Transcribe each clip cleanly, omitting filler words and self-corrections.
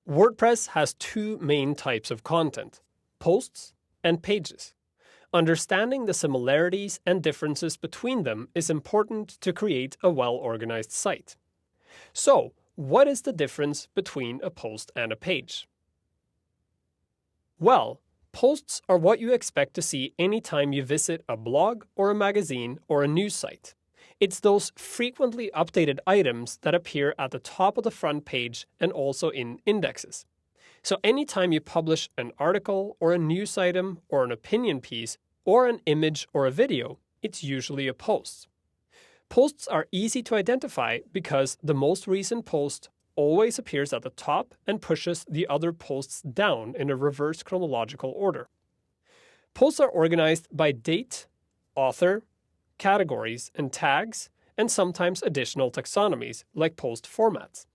WordPress has two main types of content: posts and pages. Understanding the similarities and differences between them is important to create a well-organized site. So, what is the difference between a post and a page? Well, posts are what you expect to see anytime you visit a blog or a magazine or a news site. It's those frequently updated items that appear at the top of the front page and also in indexes. So anytime you publish an article or a news item or an opinion piece or an image or a video, it's usually a post. Posts are easy to identify because the most recent post always appears at the top and pushes the other posts down in a reverse chronological order. Posts are organized by date, author, categories and tags, and sometimes additional taxonomies like post formats.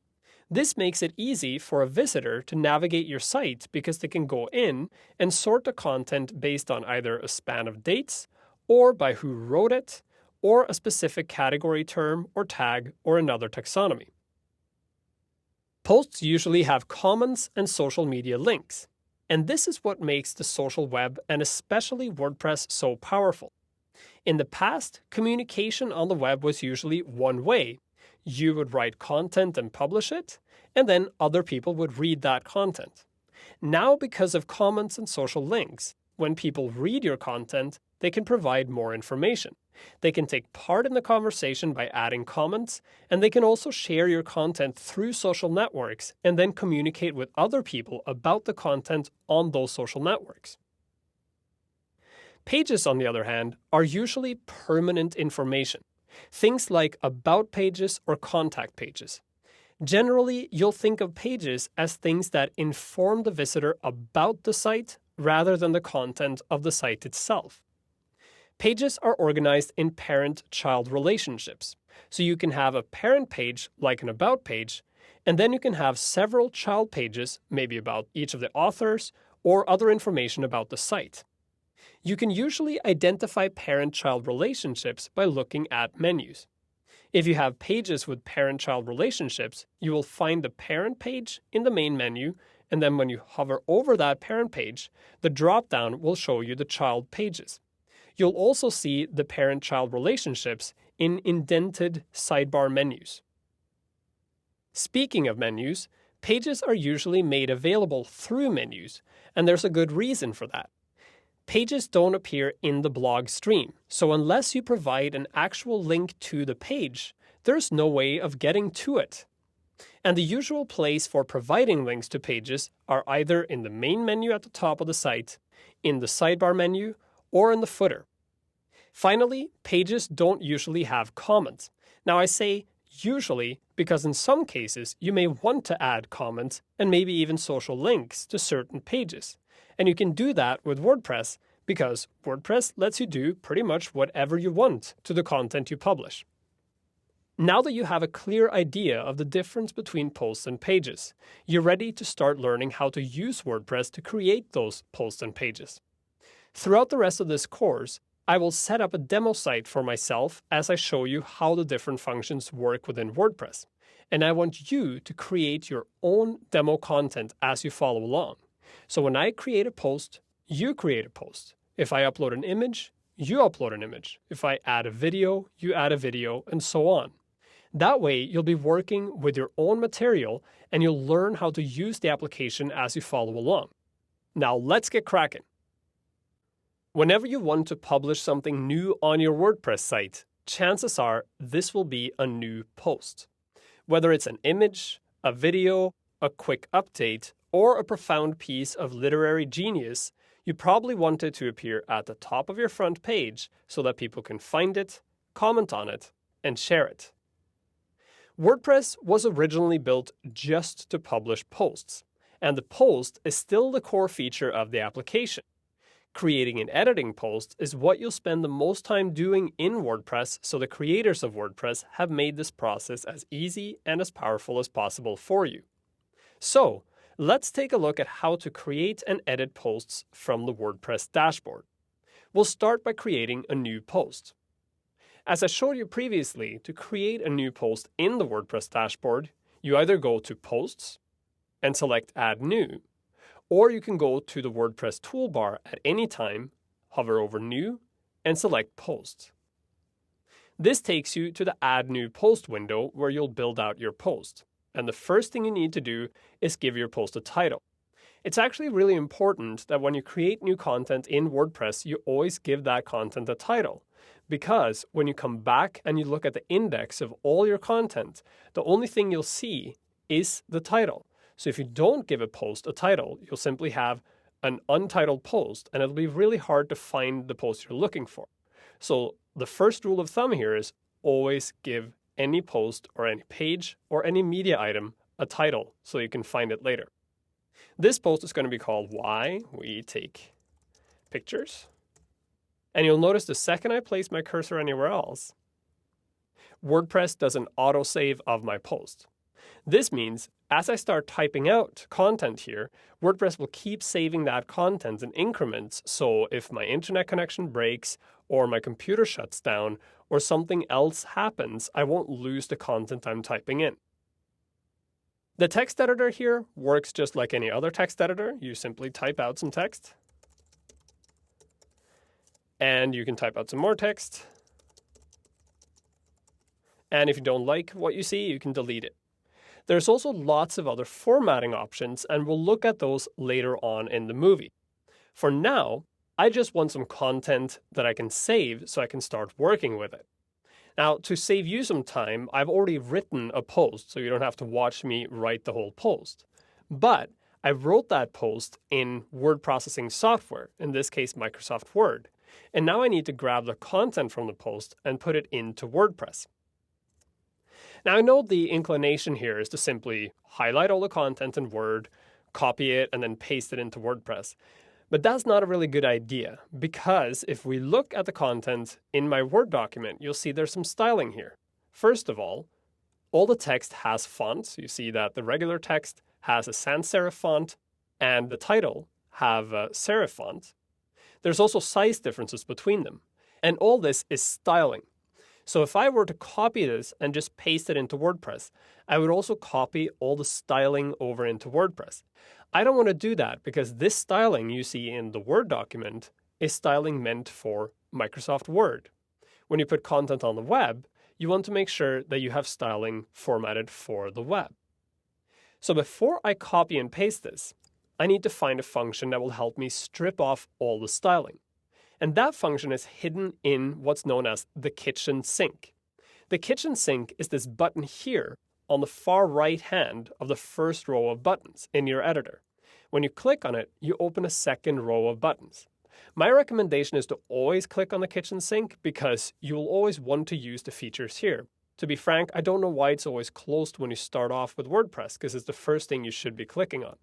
This makes it easy for a visitor to navigate your site because they can go in and sort the content based on either a span of dates, or by who wrote it, or a specific category term or tag or another taxonomy. Posts usually have comments and social media links, and this is what makes the social web and especially WordPress so powerful. In the past, communication on the web was usually one way. You would write content and publish it, and then other people would read that content. Now, because of comments and social links, when people read your content, they can provide more information. They can take part in the conversation by adding comments, and they can also share your content through social networks and then communicate with other people about the content on those social networks. Pages, on the other hand, are usually permanent information. Things like about pages or contact pages. Generally, you'll think of pages as things that inform the visitor about the site rather than the content of the site itself. Pages are organized in parent-child relationships. So you can have a parent page like an about page, and then you can have several child pages, maybe about each of the authors or other information about the site. You can usually identify parent-child relationships by looking at menus. If you have pages with parent-child relationships, you will find the parent page in the main menu, and then when you hover over that parent page, the drop-down will show you the child pages. You'll also see the parent-child relationships in indented sidebar menus. Speaking of menus, pages are usually made available through menus, and there's a good reason for that. Pages don't appear in the blog stream, so unless you provide an actual link to the page, there's no way of getting to it. And the usual place for providing links to pages are either in the main menu at the top of the site, in the sidebar menu, or in the footer. Finally, pages don't usually have comments. Now I say usually because in some cases you may want to add comments and maybe even social links to certain pages. And you can do that with WordPress because WordPress lets you do pretty much whatever you want to the content you publish. Now that you have a clear idea of the difference between posts and pages, you're ready to start learning how to use WordPress to create those posts and pages. Throughout the rest of this course, I will set up a demo site for myself as I show you how the different functions work within WordPress. And I want you to create your own demo content as you follow along. So when I create a post, you create a post. If I upload an image, you upload an image. If I add a video, you add a video, and so on. That way, you'll be working with your own material and you'll learn how to use the application as you follow along. Now let's get cracking. Whenever you want to publish something new on your WordPress site, chances are this will be a new post. Whether it's an image, a video, a quick update, or a profound piece of literary genius, you probably want it to appear at the top of your front page so that people can find it, comment on it, and share it. WordPress was originally built just to publish posts, and the post is still the core feature of the application. Creating and editing posts is what you'll spend the most time doing in WordPress, so the creators of WordPress have made this process as easy and as powerful as possible for you. So, let's take a look at how to create and edit posts from the WordPress dashboard. We'll start by creating a new post. As I showed you previously, to create a new post in the WordPress dashboard, you either go to Posts, and select Add New, or you can go to the WordPress toolbar at any time, hover over New, and select Post. This takes you to the Add New Post window where you'll build out your post. And the first thing you need to do is give your post a title. It's actually really important that when you create new content in WordPress, you always give that content a title. Because when you come back and you look at the index of all your content, the only thing you'll see is the title. So if you don't give a post a title, you'll simply have an untitled post, and it'll be really hard to find the post you're looking for. So the first rule of thumb here is always give any post or any page or any media item a title so you can find it later. This post is going to be called Why We Take Pictures. And you'll notice the second I place my cursor anywhere else, WordPress does an autosave of my post. This means as I start typing out content here, WordPress will keep saving that content in increments, so if my internet connection breaks or my computer shuts down or something else happens, I won't lose the content I'm typing in. The text editor here works just like any other text editor. You simply type out some text, and you can type out some more text. And if you don't like what you see, you can delete it. There's also lots of other formatting options, and we'll look at those later on in the movie. For now, I just want some content that I can save so I can start working with it. Now, to save you some time, I've already written a post, so you don't have to watch me write the whole post. But I wrote that post in word processing software, in this case Microsoft Word. And now I need to grab the content from the post and put it into WordPress. Now, I know the inclination here is to simply highlight all the content in Word, copy it, and then paste it into WordPress. But that's not a really good idea, because if we look at the content in my Word document, you'll see there's some styling here. First of all the text has fonts. You see that the regular text has a sans serif font, and the title have a serif font. There's also size differences between them. And all this is styling. So if I were to copy this and just paste it into WordPress, I would also copy all the styling over into WordPress. I don't want to do that because this styling you see in the Word document is styling meant for Microsoft Word. When you put content on the web, you want to make sure that you have styling formatted for the web. So before I copy and paste this, I need to find a function that will help me strip off all the styling. And that function is hidden in what's known as the kitchen sink. The kitchen sink is this button here on the far right hand of the first row of buttons in your editor. When you click on it, you open a second row of buttons. My recommendation is to always click on the kitchen sink because you will always want to use the features here. To be frank, I don't know why it's always closed when you start off with WordPress because it's the first thing you should be clicking on.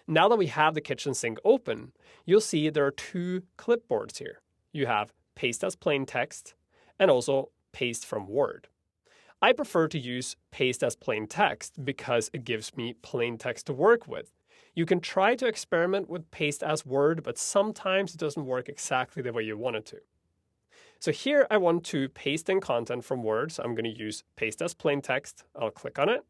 Now that we have the kitchen sink open, you'll see there are two clipboards here. You have paste as plain text and also paste from Word. I prefer to use paste as plain text because it gives me plain text to work with. You can try to experiment with paste as Word, but sometimes it doesn't work exactly the way you want it to. So here I want to paste in content from Word, so I'm going to use paste as plain text. I'll click on it.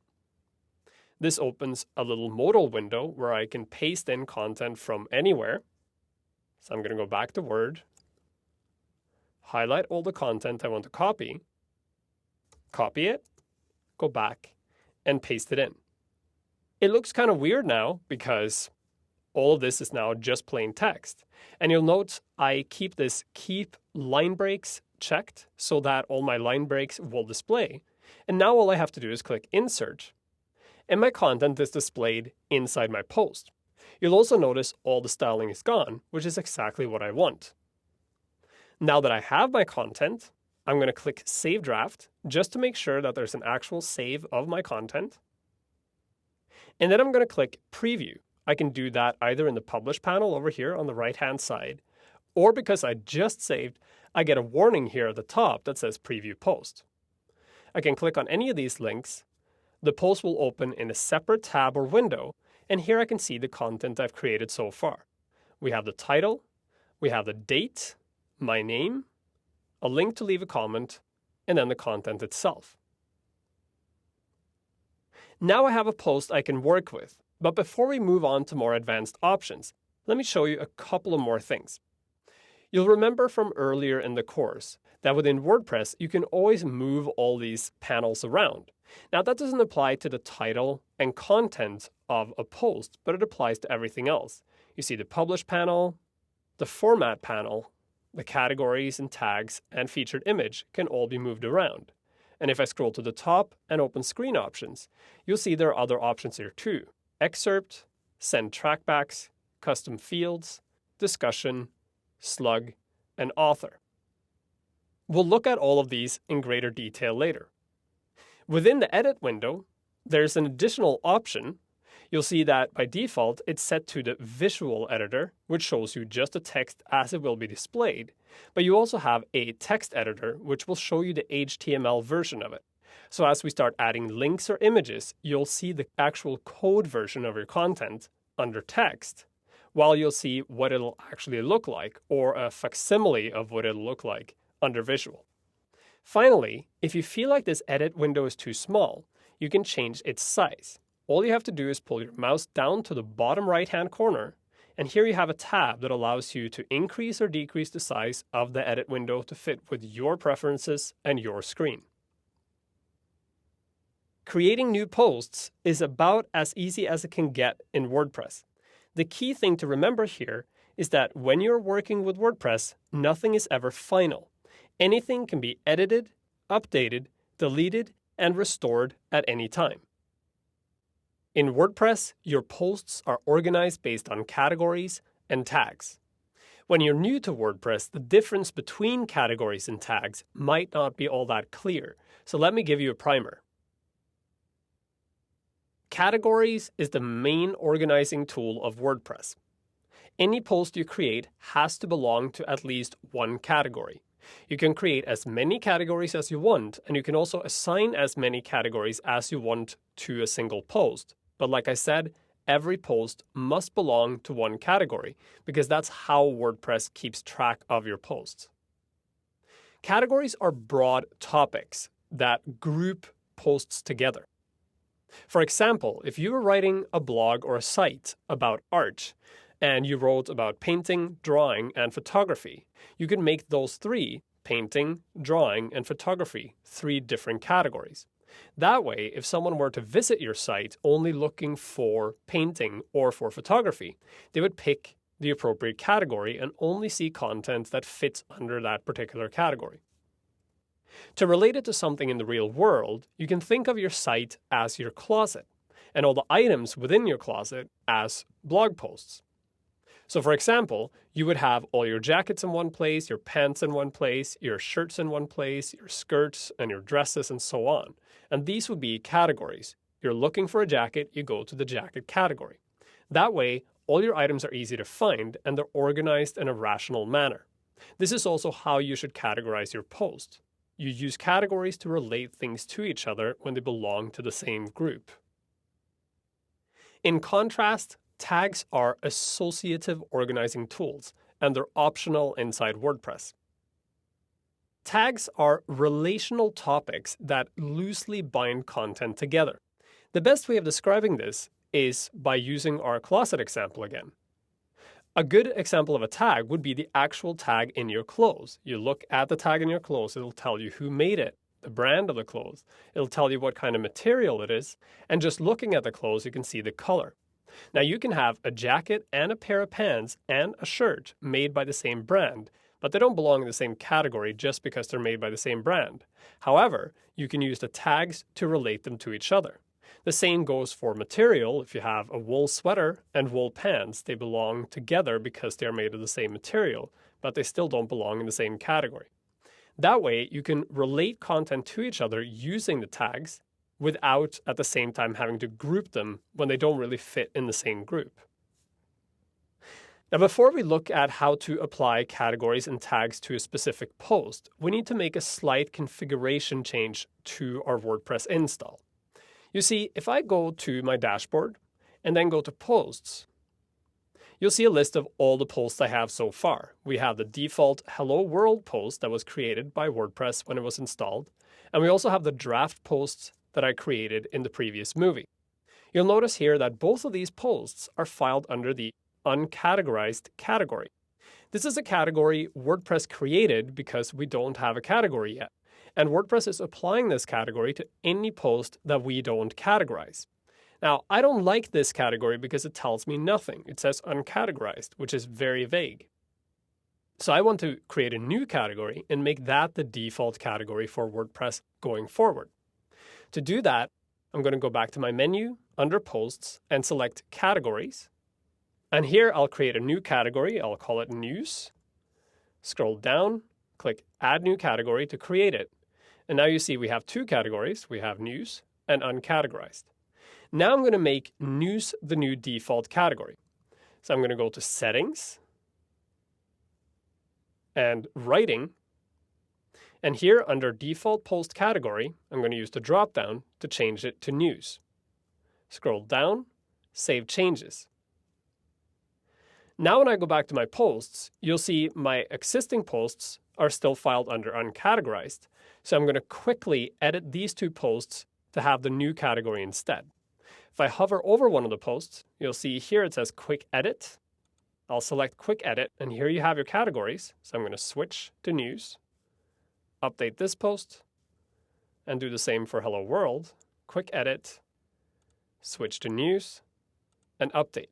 This opens a little modal window where I can paste in content from anywhere. So I'm going to go back to Word, highlight all the content I want to copy it, go back, and paste it in. It looks kind of weird now because all of this is now just plain text. And you'll note I keep this keep line breaks checked so that all my line breaks will display. And now all I have to do is click Insert. And my content is displayed inside my post. You'll also notice all the styling is gone, which is exactly what I want. Now that I have my content, I'm going to click Save Draft just to make sure that there's an actual save of my content. And then I'm going to click Preview. I can do that either in the Publish panel over here on the right-hand side, or because I just saved, I get a warning here at the top that says Preview Post. I can click on any of these links. The post will open in a separate tab or window, and here I can see the content I've created so far. We have the title, we have the date, my name, a link to leave a comment, and then the content itself. Now I have a post I can work with, But before we move on to more advanced options, let me show you a couple of more things. You'll remember from earlier in the course that within WordPress, you can always move all these panels around. Now, that doesn't apply to the title and content of a post, but it applies to everything else. You see the Publish panel, the Format panel, the categories and tags and featured image can all be moved around. And if I scroll to the top and open screen options, you'll see there are other options here too. Excerpt, Send Trackbacks, Custom Fields, Discussion, Slug, and Author. We'll look at all of these in greater detail later. Within the Edit window, there's an additional option. You'll see that by default, it's set to the Visual Editor, which shows you just the text as it will be displayed. But you also have a text editor, which will show you the HTML version of it. So as we start adding links or images, you'll see the actual code version of your content under text, while you'll see what it'll actually look like, or a facsimile of what it'll look like under Visual. Finally, if you feel like this edit window is too small, you can change its size. All you have to do is pull your mouse down to the bottom right-hand corner, and here you have a tab that allows you to increase or decrease the size of the edit window to fit with your preferences and your screen. Creating new posts is about as easy as it can get in WordPress. The key thing to remember here is that when you're working with WordPress, nothing is ever final. Anything can be edited, updated, deleted, and restored at any time. In WordPress, your posts are organized based on categories and tags. When you're new to WordPress, the difference between categories and tags might not be all that clear, so let me give you a primer. Categories is the main organizing tool of WordPress. Any post you create has to belong to at least one category. You can create as many categories as you want, and you can also assign as many categories as you want to a single post. But like I said, every post must belong to one category, because that's how WordPress keeps track of your posts. Categories are broad topics that group posts together. For example, if you were writing a blog or a site about art, and you wrote about painting, drawing, and photography, you could make those three, painting, drawing, and photography, 3 different categories. That way, if someone were to visit your site only looking for painting or for photography, they would pick the appropriate category and only see content that fits under that particular category. To relate it to something in the real world, you can think of your site as your closet, and all the items within your closet as blog posts. So for example, you would have all your jackets in one place, your pants in one place, your shirts in one place, your skirts and your dresses and so on. And these would be categories. You're looking for a jacket, you go to the jacket category. That way, all your items are easy to find and they're organized in a rational manner. This is also how you should categorize your post. You use categories to relate things to each other when they belong to the same group. In contrast, tags are associative organizing tools, and they're optional inside WordPress. Tags are relational topics that loosely bind content together. The best way of describing this is by using our closet example again. A good example of a tag would be the actual tag in your clothes. You look at the tag in your clothes, it'll tell you who made it, the brand of the clothes. It'll tell you what kind of material it is, and just looking at the clothes, you can see the color. Now you can have a jacket and a pair of pants and a shirt made by the same brand, but they don't belong in the same category just because they're made by the same brand. However, you can use the tags to relate them to each other. The same goes for material. If you have a wool sweater and wool pants, they belong together because they're made of the same material, but they still don't belong in the same category. That way, you can relate content to each other using the tags without at the same time having to group them when they don't really fit in the same group. Now, before we look at how to apply categories and tags to a specific post, we need to make a slight configuration change to our WordPress install. You see, if I go to my dashboard and then go to posts, you'll see a list of all the posts I have so far. We have the default Hello World post that was created by WordPress when it was installed, and we also have the draft posts that I created in the previous movie. You'll notice here that both of these posts are filed under the uncategorized category. This is a category WordPress created because we don't have a category yet, and WordPress is applying this category to any post that we don't categorize. Now, I don't like this category because it tells me nothing. It says uncategorized, which is very vague. So I want to create a new category and make that the default category for WordPress going forward. To do that, I'm going to go back to my menu under Posts and select Categories. And here I'll create a new category. I'll call it News. Scroll down, click Add New Category to create it. And now you see we have two categories. We have News and Uncategorized. Now I'm going to make News the new default category. So I'm going to go to Settings and Writing. And here under Default Post Category, I'm going to use the drop-down to change it to News. Scroll down, Save Changes. Now when I go back to my posts, you'll see my existing posts are still filed under Uncategorized. So I'm going to quickly edit these two posts to have the new category instead. If I hover over one of the posts, you'll see here it says Quick Edit. I'll select Quick Edit, and here you have your categories. So I'm going to switch to News, update this post, and do the same for Hello World. Quick Edit, switch to News, and update.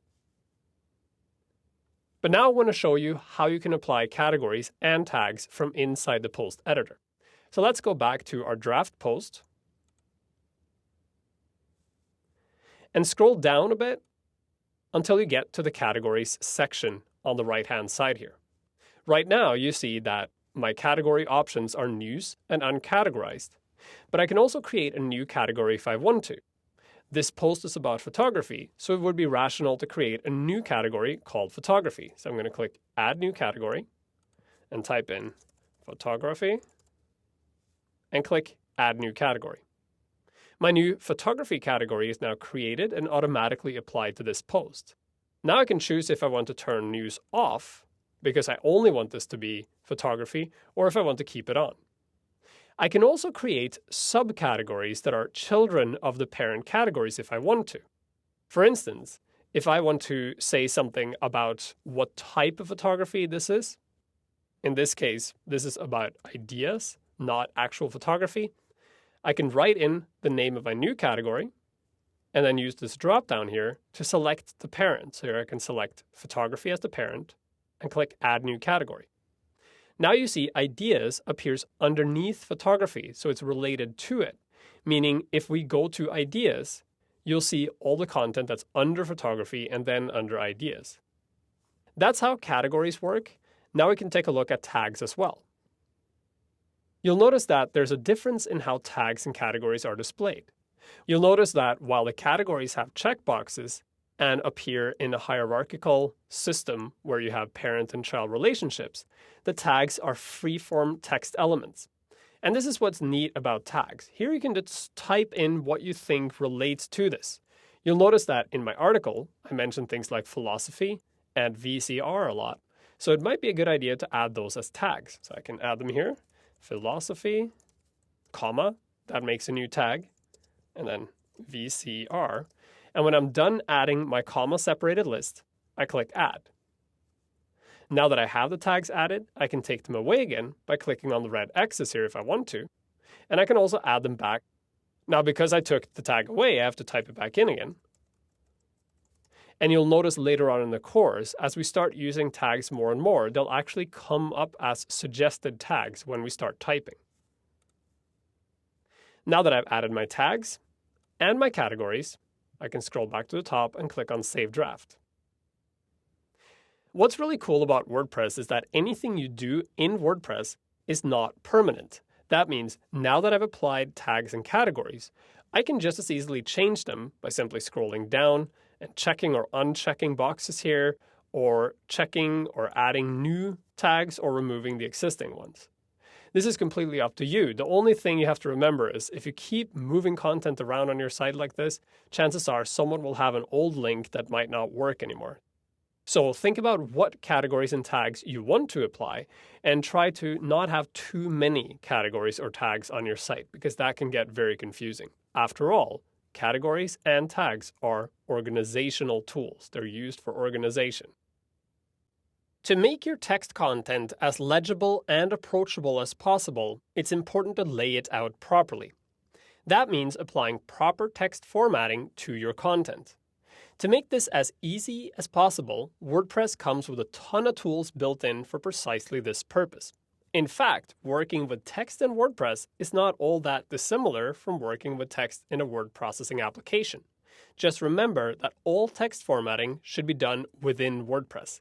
But now I want to show you how you can apply categories and tags from inside the post editor. So let's go back to our draft post and scroll down a bit until you get to the categories section on the right-hand side here. Right now, you see that my category options are News and Uncategorized, but I can also create a new category if I want to. This post is about photography, so it would be rational to create a new category called Photography. So I'm going to click Add New Category and type in Photography and click Add New Category. My new photography category is now created and automatically applied to this post. Now I can choose if I want to turn News off, because I only want this to be photography, or if I want to keep it on. I can also create subcategories that are children of the parent categories if I want to. For instance, if I want to say something about what type of photography this is, in this case, this is about ideas, not actual photography, I can write in the name of my new category and then use this drop-down here to select the parent. So here I can select photography as the parent and click Add New Category. Now you see Ideas appears underneath photography, so it's related to it, meaning if we go to Ideas, you'll see all the content that's under photography and then under Ideas. That's how categories work. Now we can take a look at tags as well. You'll notice that there's a difference in how tags and categories are displayed. You'll notice that while the categories have checkboxes and appear in a hierarchical system where you have parent and child relationships, the tags are free-form text elements. And this is what's neat about tags. Here you can just type in what you think relates to this. You'll notice that in my article, I mentioned things like philosophy and VCR a lot. So it might be a good idea to add those as tags. So I can add them here. Philosophy, comma, that makes a new tag, and then VCR. And when I'm done adding my comma-separated list, I click Add. Now that I have the tags added, I can take them away again by clicking on the red X's here if I want to, and I can also add them back. Now because I took the tag away, I have to type it back in again. And you'll notice later on in the course, as we start using tags more and more, they'll actually come up as suggested tags when we start typing. Now that I've added my tags and my categories, I can scroll back to the top and click on Save Draft. What's really cool about WordPress is that anything you do in WordPress is not permanent. That means now that I've applied tags and categories, I can just as easily change them by simply scrolling down and checking or unchecking boxes here, or checking or adding new tags or removing the existing ones. This is completely up to you. The only thing you have to remember is if you keep moving content around on your site like this, chances are someone will have an old link that might not work anymore. So think about what categories and tags you want to apply and try to not have too many categories or tags on your site because that can get very confusing. After all, categories, and tags are organizational tools. They're used for organization. To make your text content as legible and approachable as possible, it's important to lay it out properly. That means applying proper text formatting to your content. To make this as easy as possible, WordPress comes with a ton of tools built in for precisely this purpose. In fact, working with text in WordPress is not all that dissimilar from working with text in a word processing application. Just remember that all text formatting should be done within WordPress.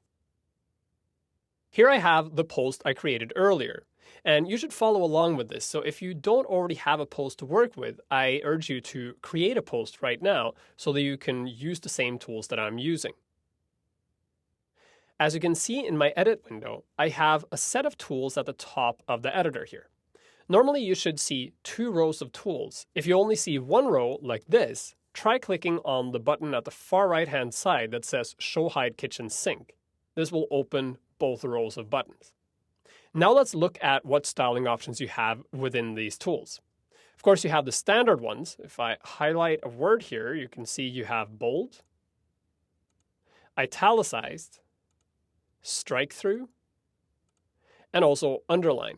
Here I have the post I created earlier, and you should follow along with this. So if you don't already have a post to work with, I urge you to create a post right now so that you can use the same tools that I'm using. As you can see in my edit window, I have a set of tools at the top of the editor here. Normally you should see 2 rows of tools. If you only see 1 row like this, try clicking on the button at the far right-hand side that says Show Hide Kitchen Sink. This will open both rows of buttons. Now let's look at what styling options you have within these tools. Of course, you have the standard ones. If I highlight a word here, you can see you have bold, italicized, strike through, and also underline.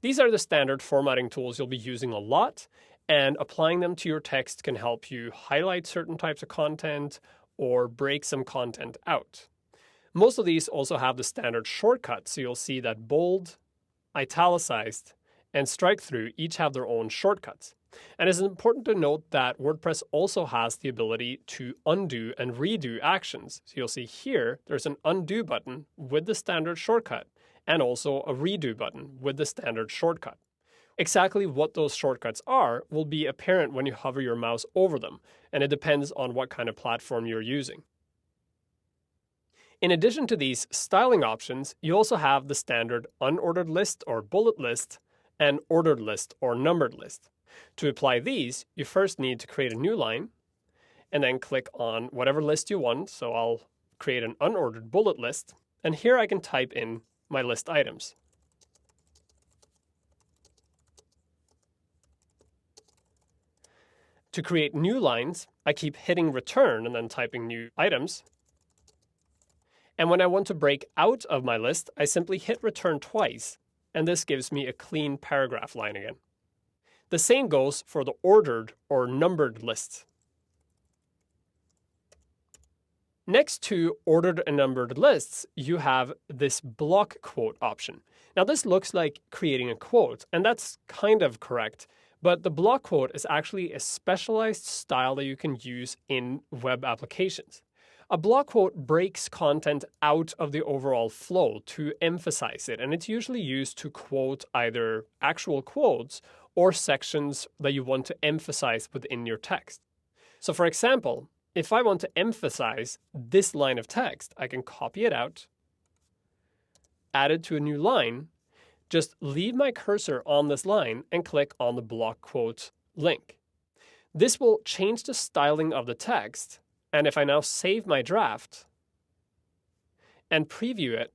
These are the standard formatting tools you'll be using a lot, and applying them to your text can help you highlight certain types of content or break some content out. Most of these also have the standard shortcuts, so you'll see that bold, italicized, and strike through each have their own shortcuts. And it's important to note that WordPress also has the ability to undo and redo actions. So you'll see here, there's an undo button with the standard shortcut, and also a redo button with the standard shortcut. Exactly what those shortcuts are will be apparent when you hover your mouse over them, and it depends on what kind of platform you're using. In addition to these styling options, you also have the standard unordered list or bullet list and ordered list or numbered list. To apply these, you first need to create a new line and then click on whatever list you want. So I'll create an unordered bullet list, and here I can type in my list items. To create new lines, I keep hitting return and then typing new items. And when I want to break out of my list, I simply hit return twice, and this gives me a clean paragraph line again. The same goes for the ordered or numbered lists. Next to ordered and numbered lists, you have this block quote option. Now this looks like creating a quote, and that's kind of correct, but the block quote is actually a specialized style that you can use in web applications. A block quote breaks content out of the overall flow to emphasize it, and it's usually used to quote either actual quotes or sections that you want to emphasize within your text. So for example, if I want to emphasize this line of text, I can copy it out, add it to a new line, just leave my cursor on this line and click on the block quote link. This will change the styling of the text. And if I now save my draft and preview it,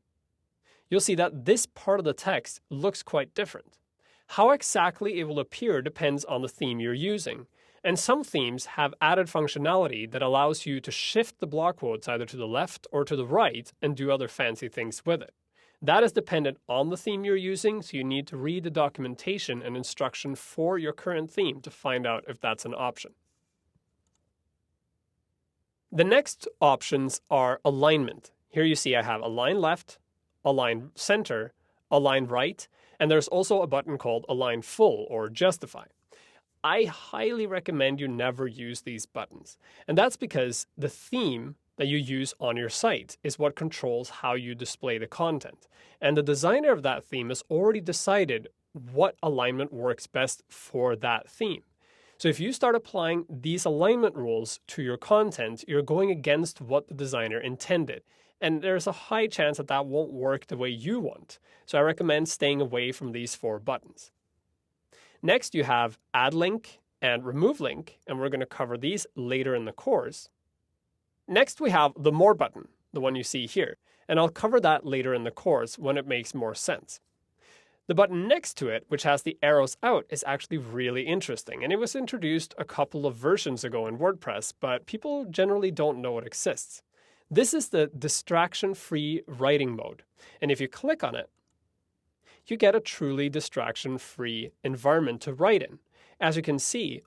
you'll see that this part of the text looks quite different. How exactly it will appear depends on the theme you're using. And some themes have added functionality that allows you to shift the block quotes either to the left or to the right and do other fancy things with it. That is dependent on the theme you're using, so you need to read the documentation and instruction for your current theme to find out if that's an option. The next options are alignment. Here you see I have align left, align center, align right, and there's also a button called align full or justify. I highly recommend you never use these buttons, and that's because the theme that you use on your site is what controls how you display the content. And the designer of that theme has already decided what alignment works best for that theme. So if you start applying these alignment rules to your content, you're going against what the designer intended. And there's a high chance that that won't work the way you want. So I recommend staying away from these 4 buttons. Next, you have add link and remove link, and we're going to cover these later in the course. Next, we have the more button, the one you see here, and I'll cover that later in the course when it makes more sense. The button next to it, which has the arrows out, is actually really interesting, and it was introduced a couple of versions ago in WordPress, but people generally don't know it exists. This is the distraction-free writing mode, and if you click on it, you get a truly distraction-free environment to write in. As you can see,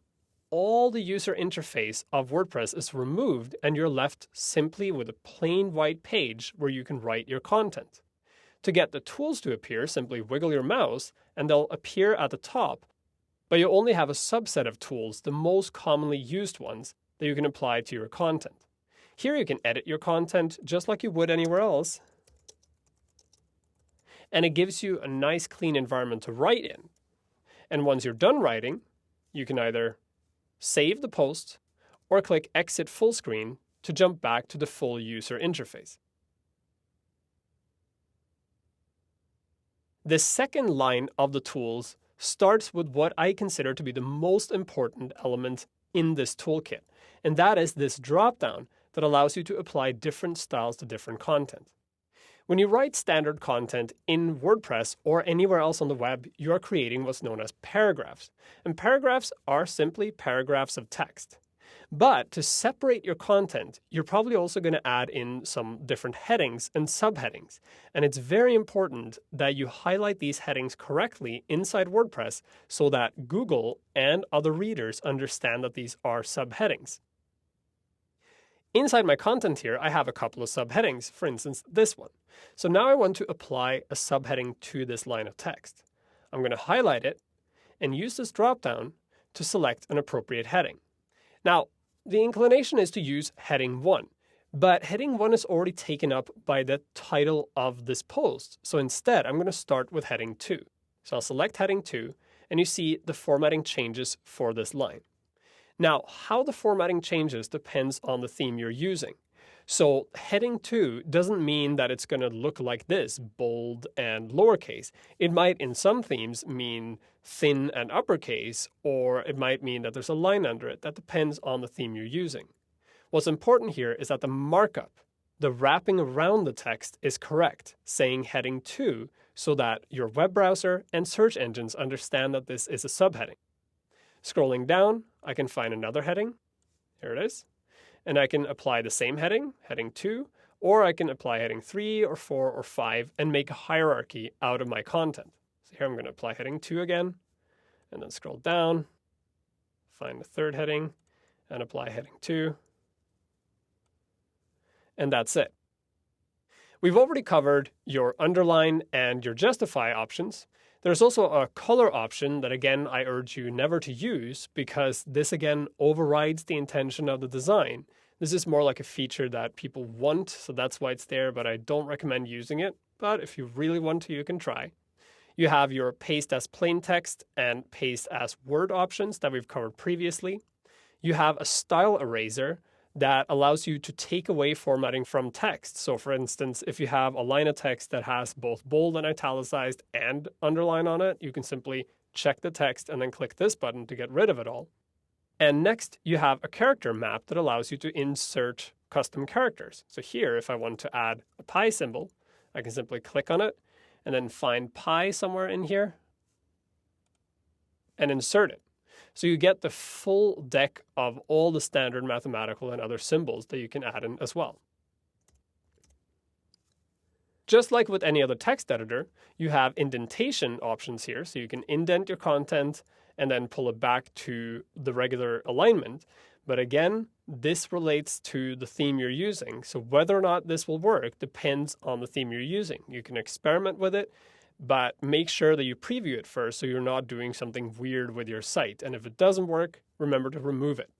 all the user interface of WordPress is removed and you're left simply with a plain white page where you can write your content. To get the tools to appear, simply wiggle your mouse and they'll appear at the top, but you only have a subset of tools, the most commonly used ones, that you can apply to your content. Here you can edit your content just like you would anywhere else, and it gives you a nice clean environment to write in. And once you're done writing, you can either save the post or click Exit Full Screen to jump back to the full user interface. The second line of the tools starts with what I consider to be the most important element in this toolkit, and that is this dropdown that allows you to apply different styles to different content. When you write standard content in WordPress or anywhere else on the web, you are creating what's known as paragraphs. And paragraphs are simply paragraphs of text. But to separate your content, you're probably also going to add in some different headings and subheadings. And it's very important that you highlight these headings correctly inside WordPress so that Google and other readers understand that these are subheadings. Inside my content here, I have a couple of subheadings, for instance, this one. So now I want to apply a subheading to this line of text. I'm going to highlight it and use this dropdown to select an appropriate heading. Now, the inclination is to use heading 1, but heading 1 is already taken up by the title of this post. So instead, I'm going to start with heading 2. So I'll select heading 2, and you see the formatting changes for this line. Now, how the formatting changes depends on the theme you're using. So heading 2 doesn't mean that it's going to look like this, bold and lowercase. It might, in some themes, mean thin and uppercase, or it might mean that there's a line under it. That depends on the theme you're using. What's important here is that the markup, the wrapping around the text, is correct, saying heading 2, so that your web browser and search engines understand that this is a subheading. Scrolling down, I can find another heading. Here it is. And I can apply the same heading, heading 2, or I can apply heading 3 or 4 or 5 and make a hierarchy out of my content. So here I'm going to apply heading 2 again, and then scroll down, find the third heading, and apply heading 2. And that's it. We've already covered your underline and your justify options. There's also a color option that, again, I urge you never to use because this, again, overrides the intention of the design. This is more like a feature that people want, so that's why it's there, but I don't recommend using it. But if you really want to, you can try. You have your paste as plain text and paste as word options that we've covered previously. You have a style eraser that allows you to take away formatting from text. So for instance, if you have a line of text that has both bold and italicized and underline on it, you can simply check the text and then click this button to get rid of it all. And next, you have a character map that allows you to insert custom characters. So here, if I want to add a pi symbol, I can simply click on it and then find pi somewhere in here and insert it. So you get the full deck of all the standard mathematical and other symbols that you can add in as well. Just like with any other text editor, you have indentation options here, so you can indent your content and then pull it back to the regular alignment. But again, this relates to the theme you're using. So whether or not this will work depends on the theme you're using. You can experiment with it, but make sure that you preview it first so you're not doing something weird with your site. And if it doesn't work, remember to remove it.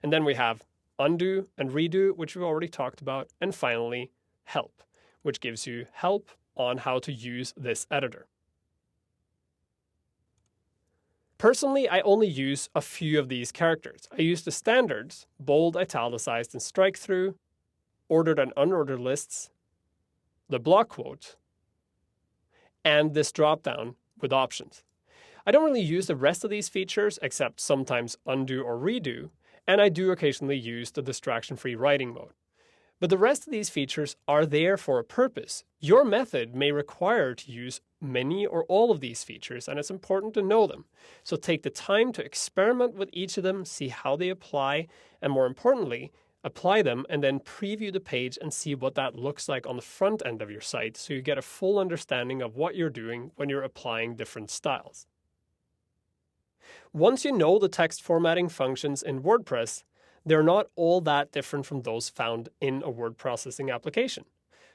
And then we have undo and redo, which we've already talked about. And finally, help, which gives you help on how to use this editor. Personally, I only use a few of these characters. I use the standards, bold, italicized, and strike through, ordered and unordered lists, the block quote, and this dropdown with options. I don't really use the rest of these features except sometimes undo or redo, and I do occasionally use the distraction-free writing mode. But the rest of these features are there for a purpose. Your method may require to use many or all of these features, and it's important to know them. So take the time to experiment with each of them, see how they apply, and more importantly, apply them and then preview the page and see what that looks like on the front end of your site so you get a full understanding of what you're doing when you're applying different styles. Once you know the text formatting functions in WordPress, they're not all that different from those found in a word processing application.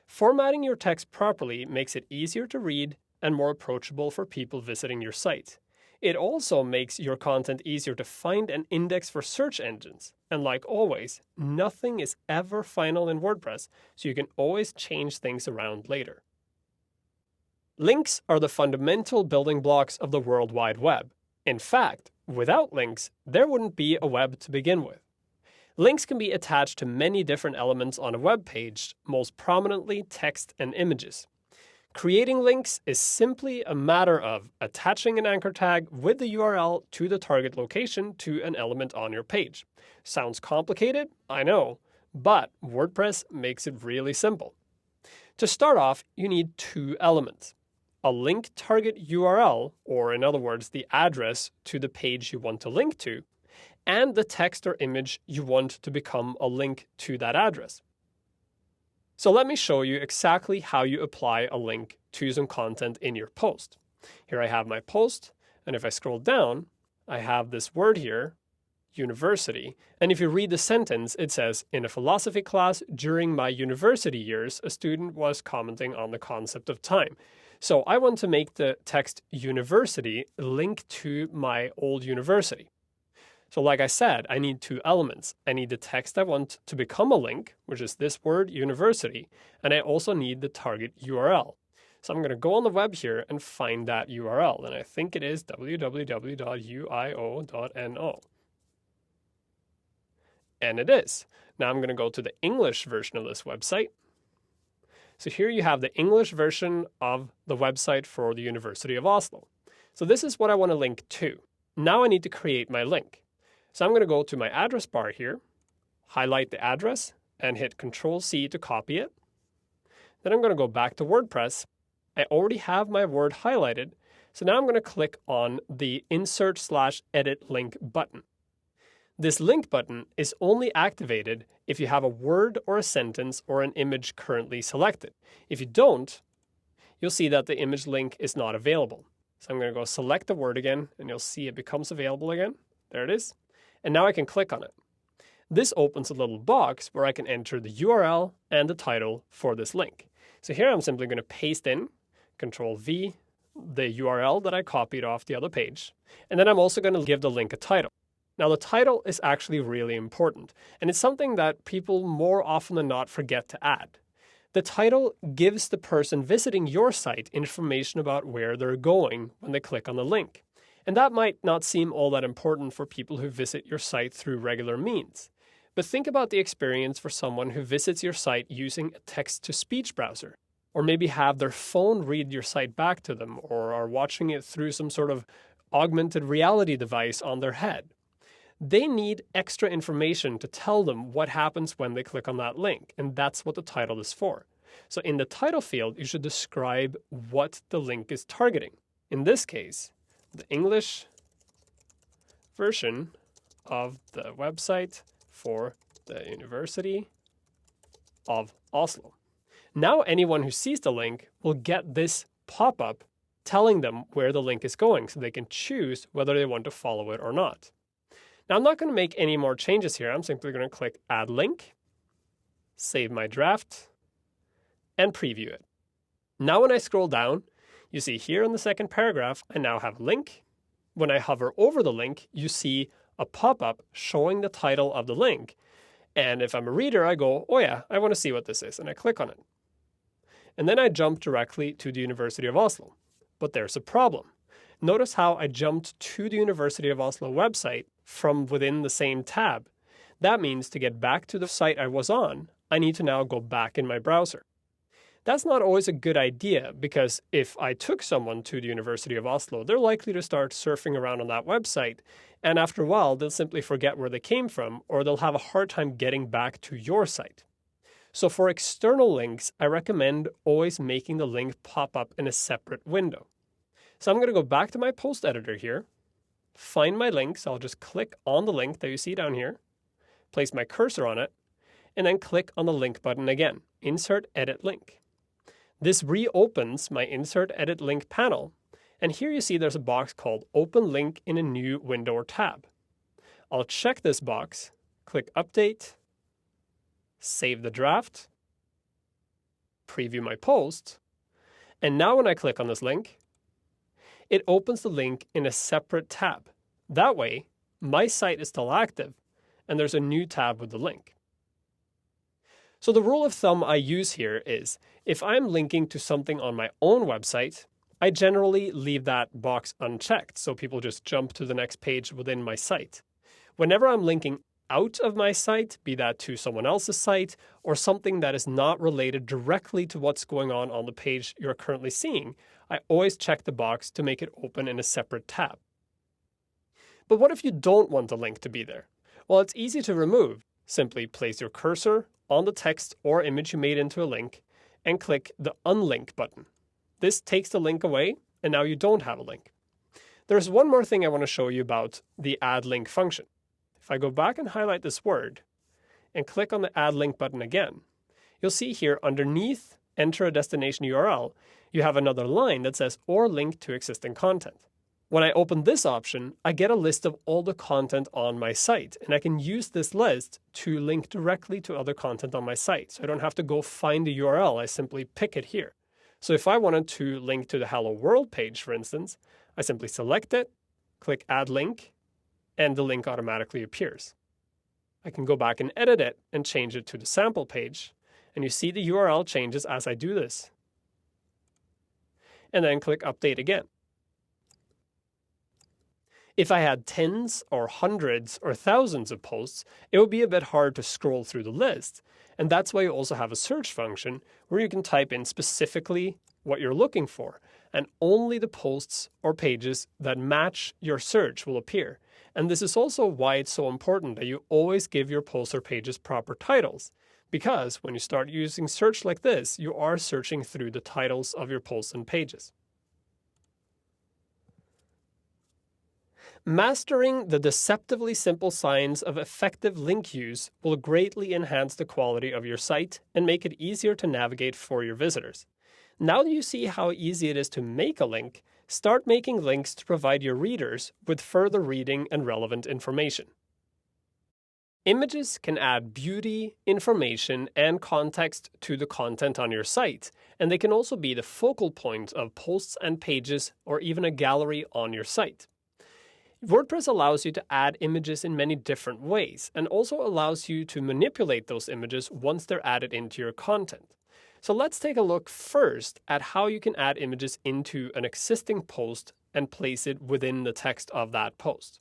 Formatting your text properly makes it easier to read and more approachable for people visiting your site. It also makes your content easier to find and index for search engines. And like always, nothing is ever final in WordPress, so you can always change things around later. Links are the fundamental building blocks of the World Wide Web. In fact, without links, there wouldn't be a web to begin with. Links can be attached to many different elements on a web page, most prominently text and images. Creating links is simply a matter of attaching an anchor tag with the URL to the target location to an element on your page. Sounds complicated, I know, but WordPress makes it really simple. To start off, you need two elements: a link target URL, or in other words, the address to the page you want to link to, and the text or image you want to become a link to that address. So let me show you exactly how you apply a link to some content in your post. Here I have my post, and if I scroll down, I have this word here, university. And if you read the sentence, it says, "In a philosophy class during my university years, a student was commenting on the concept of time." So I want to make the text university link to my old university. So like I said, I need two elements. I need the text I want to become a link, which is this word, university, and I also need the target URL. So I'm going to go on the web here and find that URL, and I think it is www.uio.no. And it is. Now I'm going to go to the English version of this website. So here you have the English version of the website for the University of Oslo. So this is what I want to link to. Now I need to create my link. So I'm going to go to my address bar here, highlight the address, and hit Control-C to copy it. Then I'm going to go back to WordPress. I already have my word highlighted, so now I'm going to click on the Insert/Edit Link button. This link button is only activated if you have a word or a sentence or an image currently selected. If you don't, you'll see that the image link is not available. So I'm going to go select the word again, and you'll see it becomes available again. There it is. And now I can click on it. This opens a little box where I can enter the URL and the title for this link. So here I'm simply going to paste in, Control-V, the URL that I copied off the other page. And then I'm also going to give the link a title. Now the title is actually really important, and it's something that people more often than not forget to add. The title gives the person visiting your site information about where they're going when they click on the link. And that might not seem all that important for people who visit your site through regular means. But think about the experience for someone who visits your site using a text-to-speech browser, or maybe have their phone read your site back to them, or are watching it through some sort of augmented reality device on their head. They need extra information to tell them what happens when they click on that link, and that's what the title is for. So in the title field, you should describe what the link is targeting. In this case, the English version of the website for the University of Oslo. Now anyone who sees the link will get this pop-up telling them where the link is going, so they can choose whether they want to follow it or not. Now I'm not going to make any more changes here. I'm simply going to click Add Link, save my draft, and preview it. Now when I scroll down, you see here in the second paragraph, I now have link. When I hover over the link, you see a pop-up showing the title of the link. And if I'm a reader, I go, oh yeah, I want to see what this is, and I click on it. And then I jump directly to the University of Oslo. But there's a problem. Notice how I jumped to the University of Oslo website from within the same tab. That means to get back to the site I was on, I need to now go back in my browser. That's not always a good idea, because if I took someone to the University of Oslo, they're likely to start surfing around on that website, and after a while, they'll simply forget where they came from, or they'll have a hard time getting back to your site. So for external links, I recommend always making the link pop up in a separate window. So I'm going to go back to my post editor here, find my links. I'll just click on the link that you see down here, place my cursor on it, and then click on the link button again, Insert Edit Link. This reopens my Insert Edit Link panel, and here you see there's a box called Open Link in a new window or tab. I'll check this box, click Update, save the draft, preview my post, and now when I click on this link, it opens the link in a separate tab. That way, my site is still active, and there's a new tab with the link. So the rule of thumb I use here is, if I'm linking to something on my own website, I generally leave that box unchecked, so people just jump to the next page within my site. Whenever I'm linking out of my site, be that to someone else's site, or something that is not related directly to what's going on the page you're currently seeing, I always check the box to make it open in a separate tab. But what if you don't want the link to be there? Well, it's easy to remove. Simply place your cursor on the text or image you made into a link and click the Unlink button. This takes the link away, and now you don't have a link. There's one more thing I want to show you about the Add Link function. If I go back and highlight this word and click on the Add Link button again, you'll see here underneath Enter a Destination URL, you have another line that says or link to existing content. When I open this option, I get a list of all the content on my site, and I can use this list to link directly to other content on my site. So I don't have to go find the URL, I simply pick it here. So if I wanted to link to the Hello World page, for instance, I simply select it, click Add Link, and the link automatically appears. I can go back and edit it and change it to the sample page, and you see the URL changes as I do this. And then click Update again. If I had tens or hundreds or thousands of posts, it would be a bit hard to scroll through the list. And that's why you also have a search function where you can type in specifically what you're looking for, and only the posts or pages that match your search will appear. And this is also why it's so important that you always give your posts or pages proper titles, because when you start using search like this, you are searching through the titles of your posts and pages. Mastering the deceptively simple science of effective link use will greatly enhance the quality of your site and make it easier to navigate for your visitors. Now that you see how easy it is to make a link, start making links to provide your readers with further reading and relevant information. Images can add beauty, information, and context to the content on your site, and they can also be the focal point of posts and pages or even a gallery on your site. WordPress allows you to add images in many different ways and also allows you to manipulate those images once they're added into your content. So let's take a look first at how you can add images into an existing post and place it within the text of that post.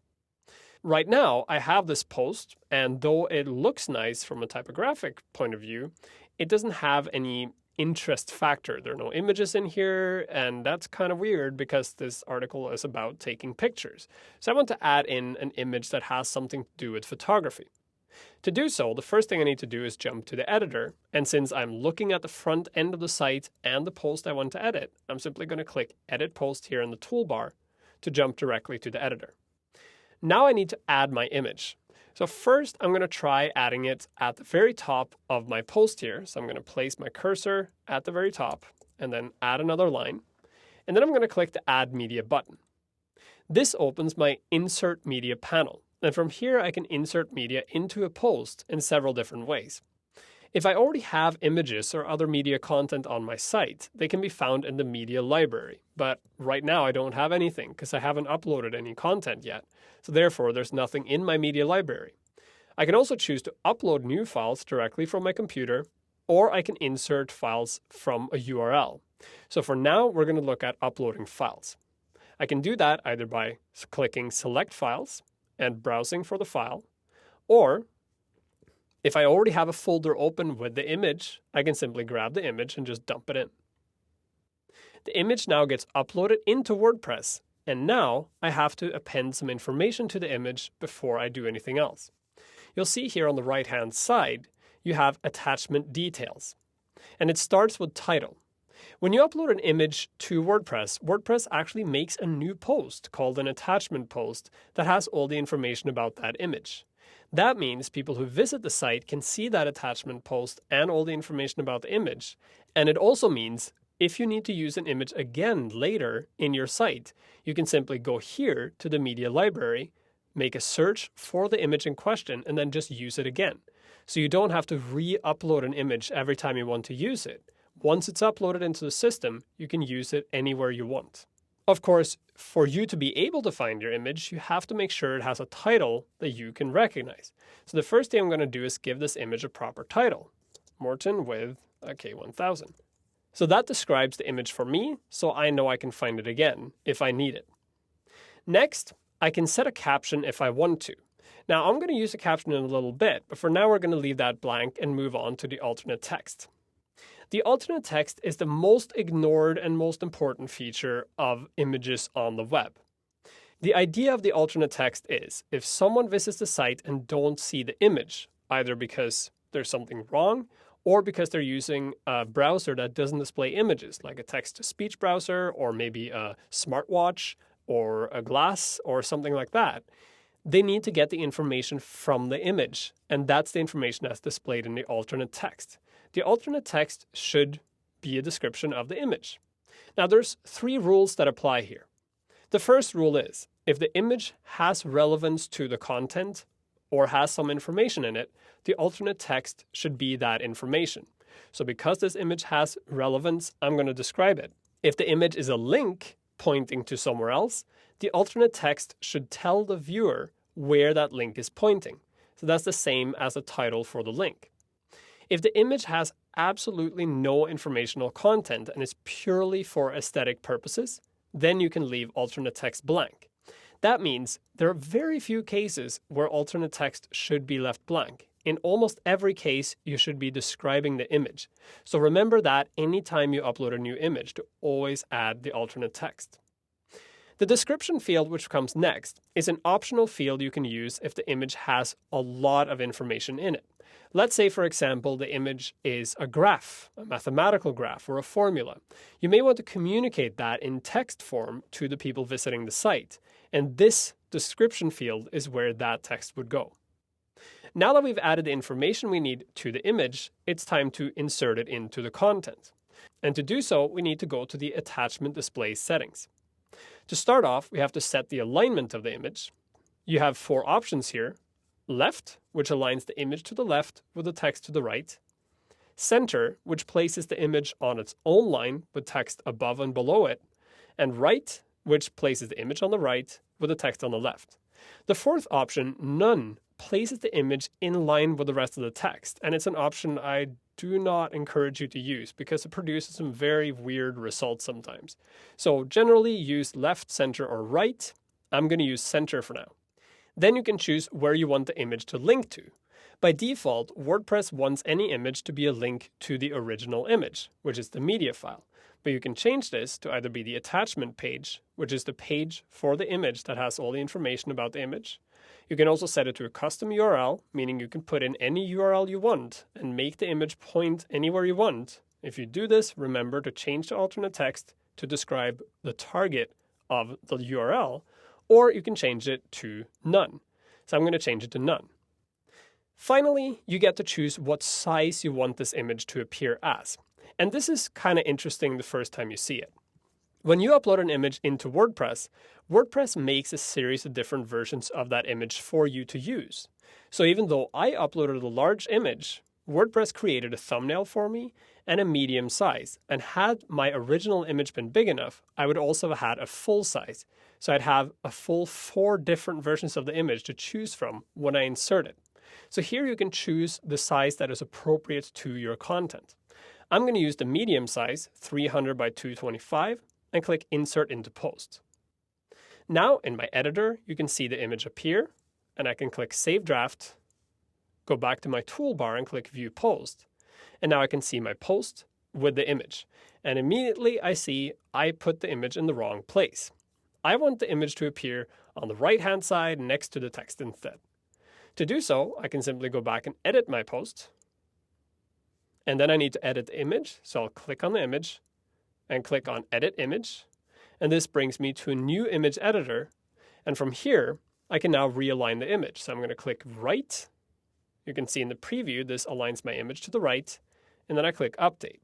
Right now, I have this post, and though it looks nice from a typographic point of view, it doesn't have any interest factor. There are no images in here, and that's kind of weird because this article is about taking pictures. So I want to add in an image that has something to do with photography. To do so, the first thing I need to do is jump to the editor, and since I'm looking at the front end of the site and the post I want to edit, I'm simply going to click Edit Post here in the toolbar to jump directly to the editor. Now I need to add my image. So first, I'm going to try adding it at the very top of my post here. So I'm going to place my cursor at the very top and then add another line. And then I'm going to click the Add Media button. This opens my Insert Media panel. And from here, I can insert media into a post in several different ways. If I already have images or other media content on my site, they can be found in the media library. But right now, I don't have anything because I haven't uploaded any content yet. So therefore, there's nothing in my media library. I can also choose to upload new files directly from my computer, or I can insert files from a URL. So for now, we're going to look at uploading files. I can do that either by clicking Select Files and browsing for the file, or if I already have a folder open with the image, I can simply grab the image and just dump it in. The image now gets uploaded into WordPress, and now I have to append some information to the image before I do anything else. You'll see here on the right-hand side, you have attachment details. And it starts with title. When you upload an image to WordPress, WordPress actually makes a new post called an attachment post that has all the information about that image. That means people who visit the site can see that attachment post and all the information about the image. And it also means if you need to use an image again later in your site, you can simply go here to the media library, make a search for the image in question, and then just use it again. So you don't have to re-upload an image every time you want to use it. Once it's uploaded into the system, you can use it anywhere you want. Of course, for you to be able to find your image, you have to make sure it has a title that you can recognize. So the first thing I'm going to do is give this image a proper title. Morton with a K1000. So that describes the image for me, so I know I can find it again if I need it. Next, I can set a caption if I want to. Now I'm going to use a caption in a little bit, but for now we're going to leave that blank and move on to the alternate text. The alternate text is the most ignored and most important feature of images on the web. The idea of the alternate text is if someone visits the site and don't see the image, either because there's something wrong or because they're using a browser that doesn't display images, like a text-to-speech browser or maybe a smartwatch or a glass or something like that, they need to get the information from the image, and that's the information that's displayed in the alternate text. The alternate text should be a description of the image. Now there's 3 rules that apply here. The first rule is, if the image has relevance to the content or has some information in it, the alternate text should be that information. So because this image has relevance, I'm going to describe it. If the image is a link pointing to somewhere else, the alternate text should tell the viewer where that link is pointing. So that's the same as the title for the link. If the image has absolutely no informational content and is purely for aesthetic purposes, then you can leave alternate text blank. That means there are very few cases where alternate text should be left blank. In almost every case, you should be describing the image. So remember that anytime you upload a new image to always add the alternate text. The description field, which comes next, is an optional field you can use if the image has a lot of information in it. Let's say, for example, the image is a graph, a mathematical graph, or a formula. You may want to communicate that in text form to the people visiting the site, and this description field is where that text would go. Now that we've added the information we need to the image, it's time to insert it into the content. And to do so, we need to go to the attachment display settings. To start off, we have to set the alignment of the image. You have 4 options here. Left, which aligns the image to the left with the text to the right. Center, which places the image on its own line with text above and below it. And right, which places the image on the right with the text on the left. The 4th option, none, places the image in line with the rest of the text. And it's an option I do not encourage you to use because it produces some very weird results sometimes. So generally use left, center, or right. I'm going to use center for now. Then you can choose where you want the image to link to. By default, WordPress wants any image to be a link to the original image, which is the media file. But you can change this to either be the attachment page, which is the page for the image that has all the information about the image. You can also set it to a custom URL, meaning you can put in any URL you want and make the image point anywhere you want. If you do this, remember to change the alternate text to describe the target of the URL, or you can change it to none. So I'm going to change it to none. Finally, you get to choose what size you want this image to appear as. And this is kind of interesting the first time you see it. When you upload an image into WordPress, WordPress makes a series of different versions of that image for you to use. So even though I uploaded a large image, WordPress created a thumbnail for me and a medium size. And had my original image been big enough, I would also have had a full size. So I'd have a full 4 different versions of the image to choose from when I insert it. So here you can choose the size that is appropriate to your content. I'm going to use the medium size, 300 by 225, and click Insert into Post. Now in my editor, you can see the image appear, and I can click Save Draft, go back to my toolbar and click View Post. And now I can see my post with the image. And immediately I see I put the image in the wrong place. I want the image to appear on the right-hand side next to the text instead. To do so, I can simply go back and edit my post, And then I need to edit the image. So I'll click on the image and click on Edit Image. And this brings me to a new image editor. And from here, I can now realign the image. So I'm going to click right. You can see in the preview, this aligns my image to the right. And then I click Update.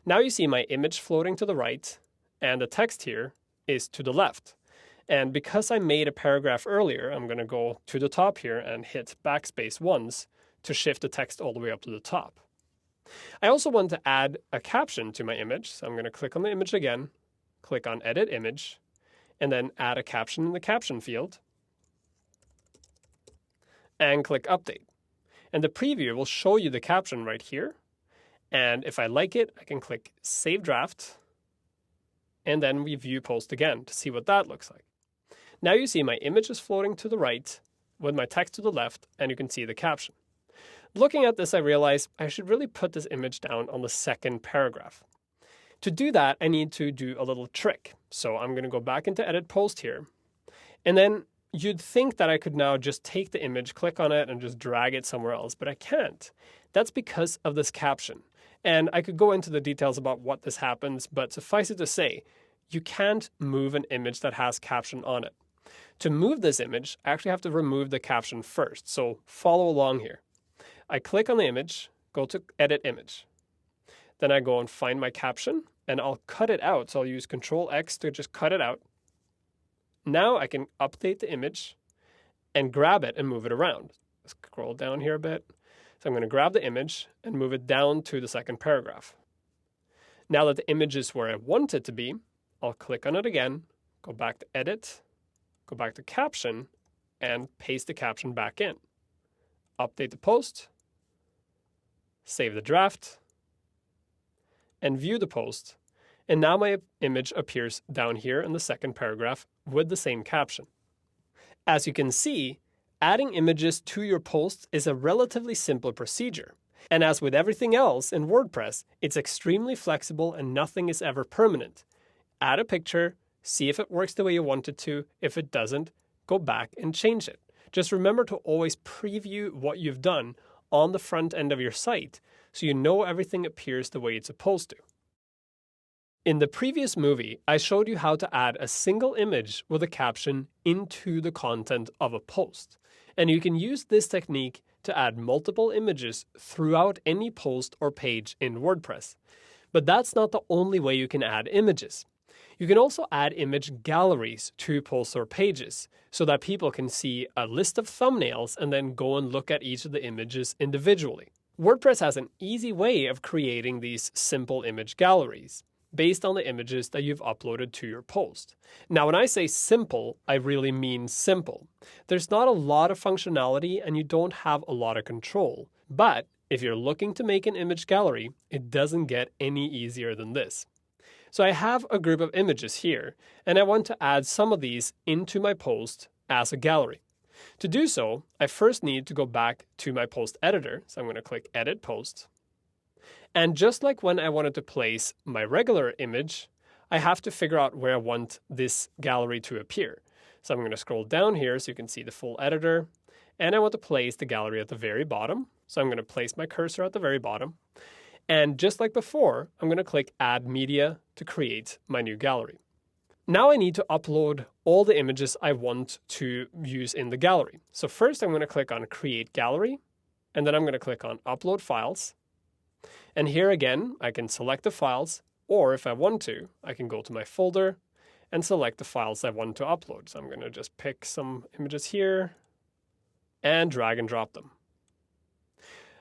Now you see my image floating to the right, and the text here is to the left. And because I made a paragraph earlier, I'm going to go to the top here and hit backspace once to shift the text all the way up to the top. I also want to add a caption to my image, so I'm going to click on the image again, click on Edit Image, and then add a caption in the caption field, and click Update. And the preview will show you the caption right here. And if I like it, I can click Save Draft, and then we view post again to see what that looks like. Now you see my image is floating to the right with my text to the left, and you can see the caption. Looking at this, I realize I should really put this image down on the second paragraph. To do that, I need to do a little trick. So I'm going to go back into Edit Post here, and then you'd think that I could now just take the image, click on it, and just drag it somewhere else, but I can't. That's because of this caption. And I could go into the details about what this happens, but suffice it to say, you can't move an image that has caption on it. To move this image, I actually have to remove the caption first, so follow along here. I click on the image, go to Edit Image. Then I go and find my caption, and I'll cut it out. So I'll use Control-X to just cut it out. Now I can update the image and grab it and move it around. Scroll down here a bit. So I'm going to grab the image and move it down to the second paragraph. Now that the image is where I want it to be, I'll click on it again, go back to Edit, go back to Caption, and paste the caption back in. Update the post, save the draft, and view the post. And now my image appears down here in the second paragraph with the same caption. As you can see, adding images to your posts is a relatively simple procedure. And as with everything else in WordPress, it's extremely flexible and nothing is ever permanent. Add a picture, see if it works the way you want it to. If it doesn't, go back and change it. Just remember to always preview what you've done on the front end of your site so you know everything appears the way it's supposed to. In the previous movie, I showed you how to add a single image with a caption into the content of a post. And you can use this technique to add multiple images throughout any post or page in WordPress. But that's not the only way you can add images. You can also add image galleries to posts or pages so that people can see a list of thumbnails and then go and look at each of the images individually. WordPress has an easy way of creating these simple image galleries based on the images that you've uploaded to your post. Now, when I say simple, I really mean simple. There's not a lot of functionality and you don't have a lot of control. But if you're looking to make an image gallery, it doesn't get any easier than this. So I have a group of images here, and I want to add some of these into my post as a gallery. To do so, I first need to go back to my post editor. So I'm going to click Edit Post. And just like when I wanted to place my regular image, I have to figure out where I want this gallery to appear. So I'm going to scroll down here so you can see the full editor. And I want to place the gallery at the very bottom. So I'm going to place my cursor at the very bottom. And just like before, I'm going to click Add Media to create my new gallery. Now I need to upload all the images I want to use in the gallery. So first I'm going to click on Create Gallery, and then I'm going to click on Upload Files. And here again, I can select the files, or if I want to, I can go to my folder and select the files I want to upload. So I'm going to just pick some images here and drag and drop them.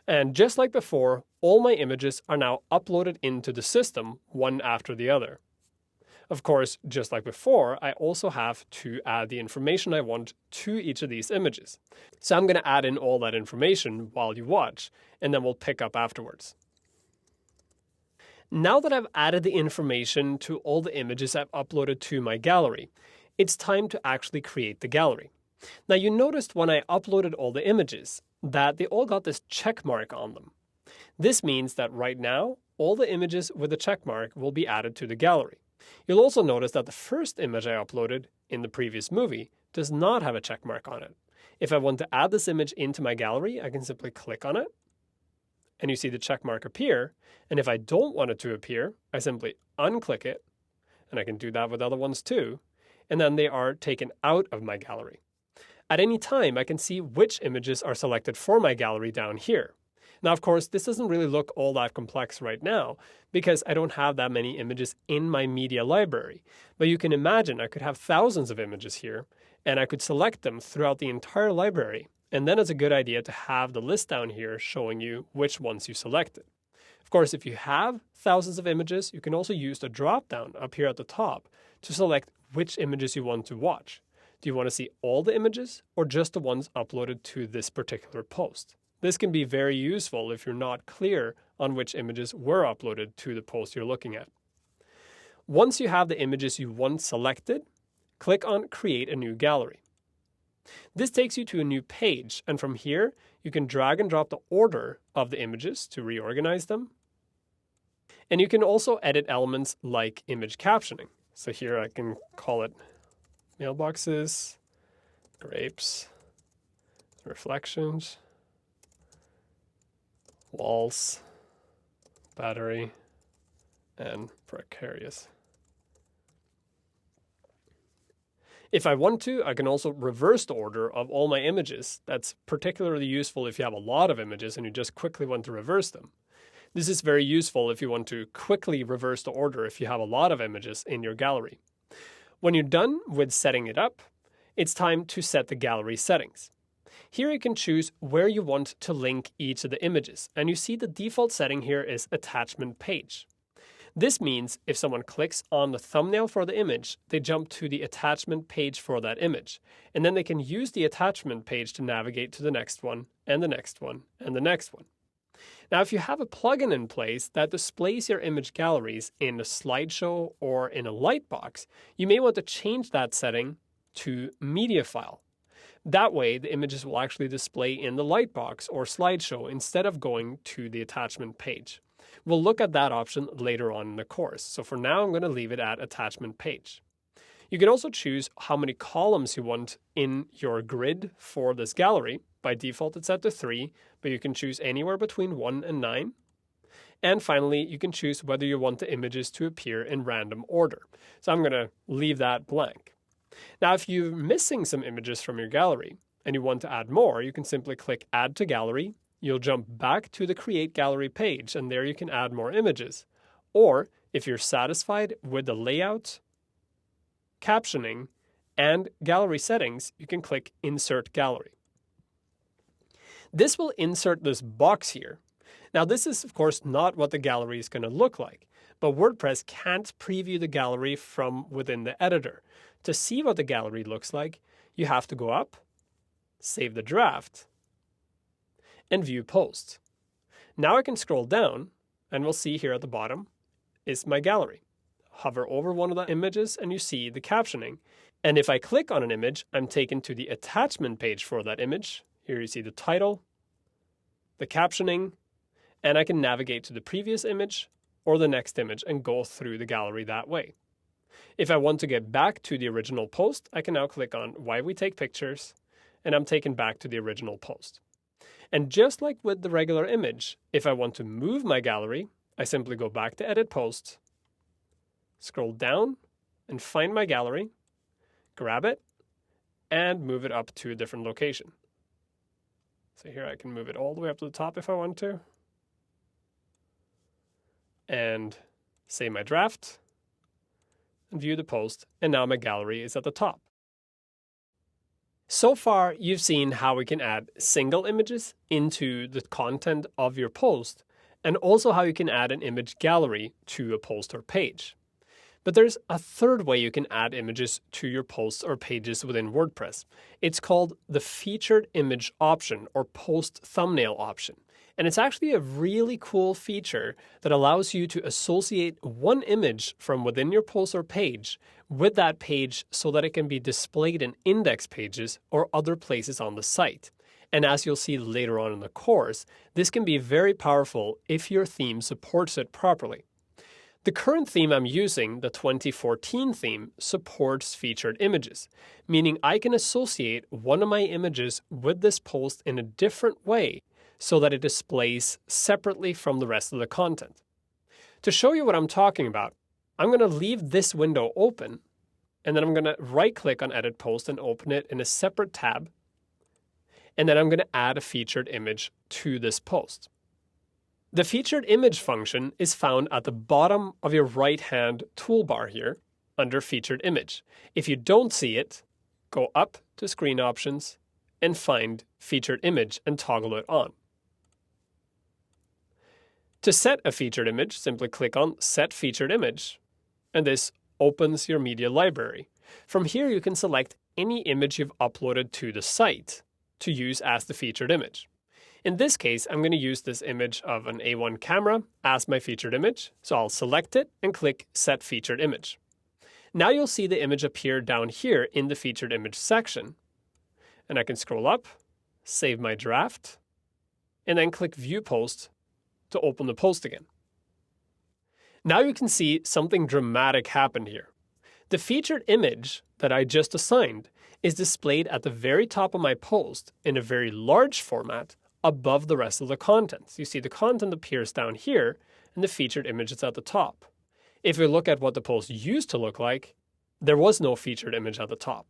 And just like before, all my images are now uploaded into the system one after the other. Of course, just like before, I also have to add the information I want to each of these images. So I'm going to add in all that information while you watch, and then we'll pick up afterwards. Now that I've added the information to all the images I've uploaded to my gallery, it's time to actually create the gallery. Now you noticed when I uploaded all the images that they all got this check mark on them. This means that right now, all the images with the check mark will be added to the gallery. You'll also notice that the first image I uploaded in the previous movie does not have a check mark on it. If I want to add this image into my gallery, I can simply click on it, and you see the check mark appear. And if I don't want it to appear, I simply unclick it, and I can do that with other ones too, and then they are taken out of my gallery. At any time, I can see which images are selected for my gallery down here. Now, of course, this doesn't really look all that complex right now because I don't have that many images in my media library. But you can imagine I could have thousands of images here, and I could select them throughout the entire library. And then it's a good idea to have the list down here showing you which ones you selected. Of course, if you have thousands of images, you can also use the drop-down up here at the top to select which images you want to watch. Do you want to see all the images or just the ones uploaded to this particular post? This can be very useful if you're not clear on which images were uploaded to the post you're looking at. Once you have the images you want selected, click on Create a New Gallery. This takes you to a new page, and from here, you can drag and drop the order of the images to reorganize them. And you can also edit elements like image captioning. So here I can call it mailboxes, grapes, reflections, walls, battery, and precarious. If I want to, I can also reverse the order of all my images. That's particularly useful if you have a lot of images and you just quickly want to reverse them. This is very useful if you want to quickly reverse the order if you have a lot of images in your gallery. When you're done with setting it up, it's time to set the gallery settings. Here you can choose where you want to link each of the images, and you see the default setting here is attachment page. This means if someone clicks on the thumbnail for the image, they jump to the attachment page for that image, and then they can use the attachment page to navigate to the next one, and the next one, and the next one. Now, if you have a plugin in place that displays your image galleries in a slideshow or in a lightbox, you may want to change that setting to media file. That way, the images will actually display in the lightbox or slideshow instead of going to the attachment page. We'll look at that option later on in the course, so for now I'm going to leave it at attachment page. You can also choose how many columns you want in your grid for this gallery. By default it's set to 3, but you can choose anywhere between 1 and 9. And finally, you can choose whether you want the images to appear in random order. So I'm going to leave that blank. Now, if you're missing some images from your gallery and you want to add more, you can simply click Add to Gallery. You'll jump back to the Create Gallery page, and there you can add more images. Or, if you're satisfied with the layout, captioning, and gallery settings, you can click Insert Gallery. This will insert this box here. Now, this is, of course, not what the gallery is going to look like, but WordPress can't preview the gallery from within the editor. To see what the gallery looks like, you have to go up, save the draft, and view post. Now I can scroll down, and we'll see here at the bottom is my gallery. Hover over one of the images, and you see the captioning. And if I click on an image, I'm taken to the attachment page for that image. Here you see the title, the captioning, and I can navigate to the previous image or the next image and go through the gallery that way. If I want to get back to the original post, I can now click on Why We Take Pictures, and I'm taken back to the original post. And just like with the regular image, if I want to move my gallery, I simply go back to Edit Post, scroll down, and find my gallery, grab it, and move it up to a different location. So here I can move it all the way up to the top if I want to. And save my draft, and view the post, and now my gallery is at the top. So far, you've seen how we can add single images into the content of your post, and also how you can add an image gallery to a post or page. But there's a third way you can add images to your posts or pages within WordPress. It's called the featured image option or post thumbnail option. And it's actually a really cool feature that allows you to associate one image from within your post or page with that page so that it can be displayed in index pages or other places on the site. And as you'll see later on in the course, this can be very powerful if your theme supports it properly. The current theme I'm using, the 2014 theme, supports featured images, meaning I can associate one of my images with this post in a different way so that it displays separately from the rest of the content. To show you what I'm talking about, I'm going to leave this window open, and then I'm going to right-click on Edit Post and open it in a separate tab. And then I'm going to add a featured image to this post. The featured image function is found at the bottom of your right-hand toolbar here under Featured Image. If you don't see it, go up to Screen Options and find Featured Image and toggle it on. To set a featured image, simply click on Set Featured Image, and this opens your media library. From here, you can select any image you've uploaded to the site to use as the featured image. In this case, I'm going to use this image of an A1 camera as my featured image, so I'll select it and click Set Featured Image. Now you'll see the image appear down here in the Featured Image section. And I can scroll up, save my draft, and then click View Post to open the post again. Now you can see something dramatic happened here. The featured image that I just assigned is displayed at the very top of my post in a very large format above the rest of the content. You see the content appears down here and the featured image is at the top. If we look at what the post used to look like, there was no featured image at the top.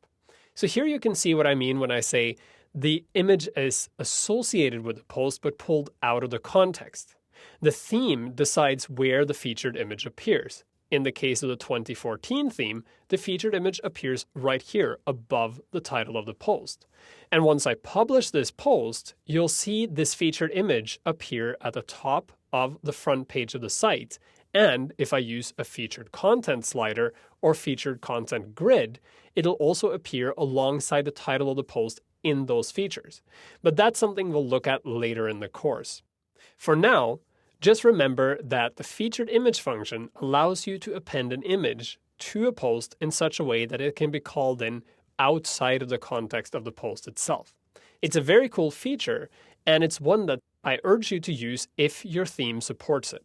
So here you can see what I mean when I say the image is associated with the post but pulled out of the context. The theme decides where the featured image appears. In the case of the 2014 theme, the featured image appears right here above the title of the post. And once I publish this post, you'll see this featured image appear at the top of the front page of the site. And if I use a featured content slider or featured content grid, it'll also appear alongside the title of the post in those features. But that's something we'll look at later in the course. For now, just remember that the featured image function allows you to append an image to a post in such a way that it can be called in outside of the context of the post itself. It's a very cool feature, and it's one that I urge you to use if your theme supports it.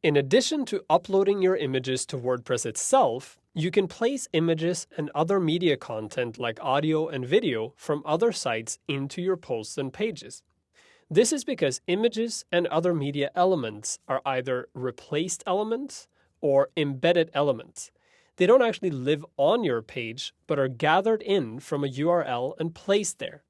In addition to uploading your images to WordPress itself, you can place images and other media content like audio and video from other sites into your posts and pages. This is because images and other media elements are either replaced elements or embedded elements. They don't actually live on your page, but are gathered in from a URL and placed there.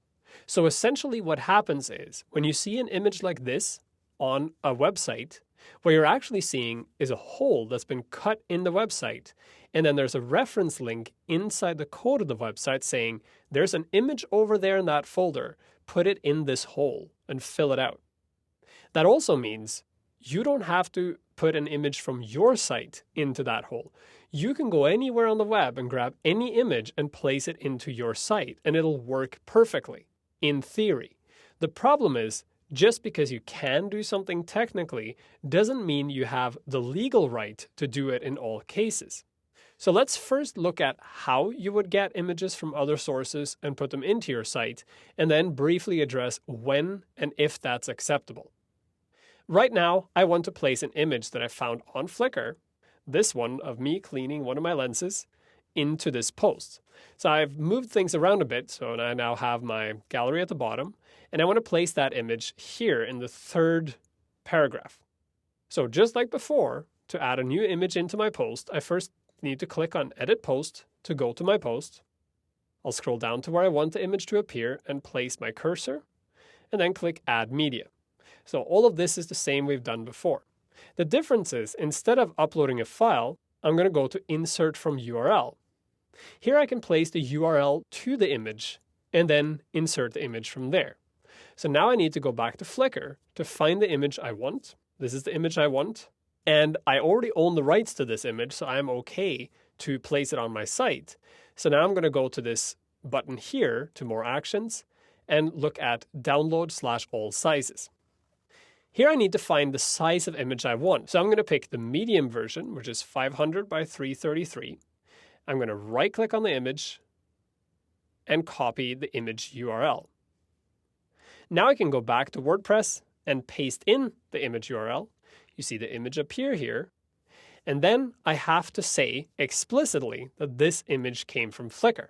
So essentially what happens is, when you see an image like this on a website, what you're actually seeing is a hole that's been cut in the website, and then there's a reference link inside the code of the website saying, there's an image over there in that folder, put it in this hole and fill it out. That also means you don't have to put an image from your site into that hole. You can go anywhere on the web and grab any image and place it into your site, and it'll work perfectly, in theory. The problem is, just because you can do something technically doesn't mean you have the legal right to do it in all cases. So let's first look at how you would get images from other sources and put them into your site, and then briefly address when and if that's acceptable. Right now, I want to place an image that I found on Flickr, this one of me cleaning one of my lenses, into this post. So I've moved things around a bit, so I now have my gallery at the bottom, and I want to place that image here in the third paragraph. So just like before, to add a new image into my post, I first need to click on Edit Post to go to my post. I'll scroll down to where I want the image to appear and place my cursor, and then click Add Media. So all of this is the same we've done before. The difference is, instead of uploading a file, I'm going to go to Insert from URL. Here I can place the URL to the image and then insert the image from there. So now I need to go back to Flickr to find the image I want. This is the image I want. And I already own the rights to this image, so I'm okay to place it on my site. So now I'm going to go to this button here to More Actions and look at Download/all sizes. Here I need to find the size of image I want. So I'm going to pick the medium version, which is 500 by 333. I'm going to right-click on the image and copy the image URL. Now I can go back to WordPress and paste in the image URL. You see the image appear here. And then I have to say explicitly that this image came from Flickr.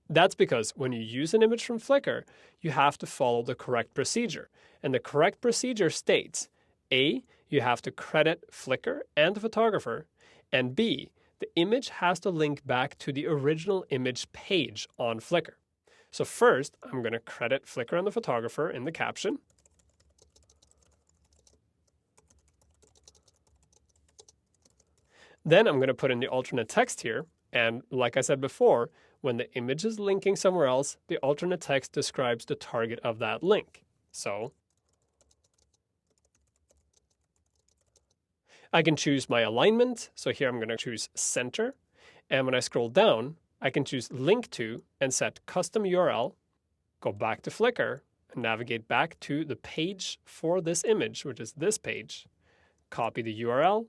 That's because when you use an image from Flickr, you have to follow the correct procedure. And the correct procedure states, A, you have to credit Flickr and the photographer, and B, the image has to link back to the original image page on Flickr. So first, I'm going to credit Flickr and the photographer in the caption. Then I'm going to put in the alternate text here. And like I said before, when the image is linking somewhere else, the alternate text describes the target of that link. So I can choose my alignment. So here I'm going to choose center. And when I scroll down, I can choose link to and set custom URL, go back to Flickr, and navigate back to the page for this image, which is this page, copy the URL,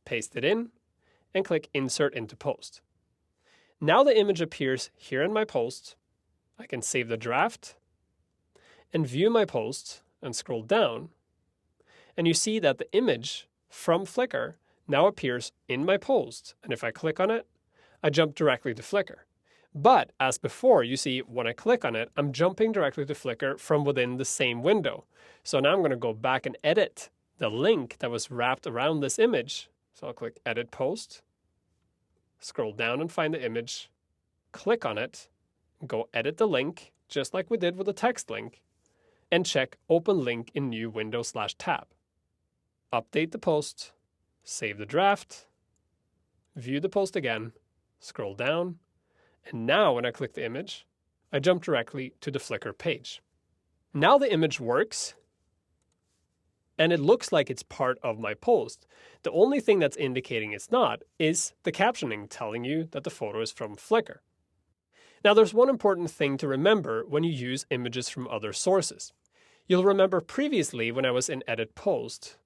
paste it in, and click Insert into Post. Now the image appears here in my post. I can save the draft and view my post and scroll down. And you see that the image from Flickr now appears in my post. And if I click on it, I jump directly to Flickr. But as before, you see when I click on it, I'm jumping directly to Flickr from within the same window. So now I'm going to go back and edit the link that was wrapped around this image. So I'll click Edit Post, scroll down and find the image, click on it, go edit the link, just like we did with the text link, and check Open Link in New Window/Tab. Update the post, save the draft, view the post again, scroll down, and now when I click the image, I jump directly to the Flickr page. Now the image works, and it looks like it's part of my post. The only thing that's indicating it's not is the captioning telling you that the photo is from Flickr. Now there's one important thing to remember when you use images from other sources. You'll remember previously when I was in Edit Post,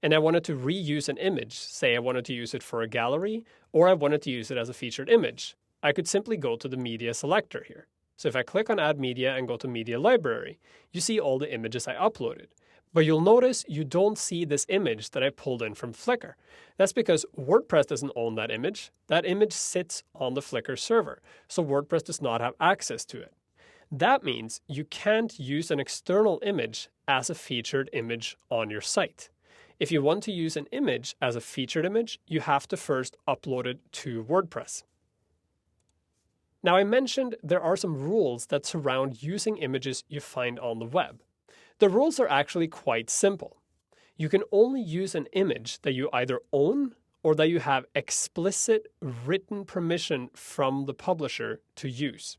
and I wanted to reuse an image, say I wanted to use it for a gallery, or I wanted to use it as a featured image, I could simply go to the media selector here. So if I click on Add Media and go to Media Library, you see all the images I uploaded. But you'll notice you don't see this image that I pulled in from Flickr. That's because WordPress doesn't own that image. That image sits on the Flickr server, so WordPress does not have access to it. That means you can't use an external image as a featured image on your site. If you want to use an image as a featured image, you have to first upload it to WordPress. Now I mentioned there are some rules that surround using images you find on the web. The rules are actually quite simple. You can only use an image that you either own or that you have explicit written permission from the publisher to use.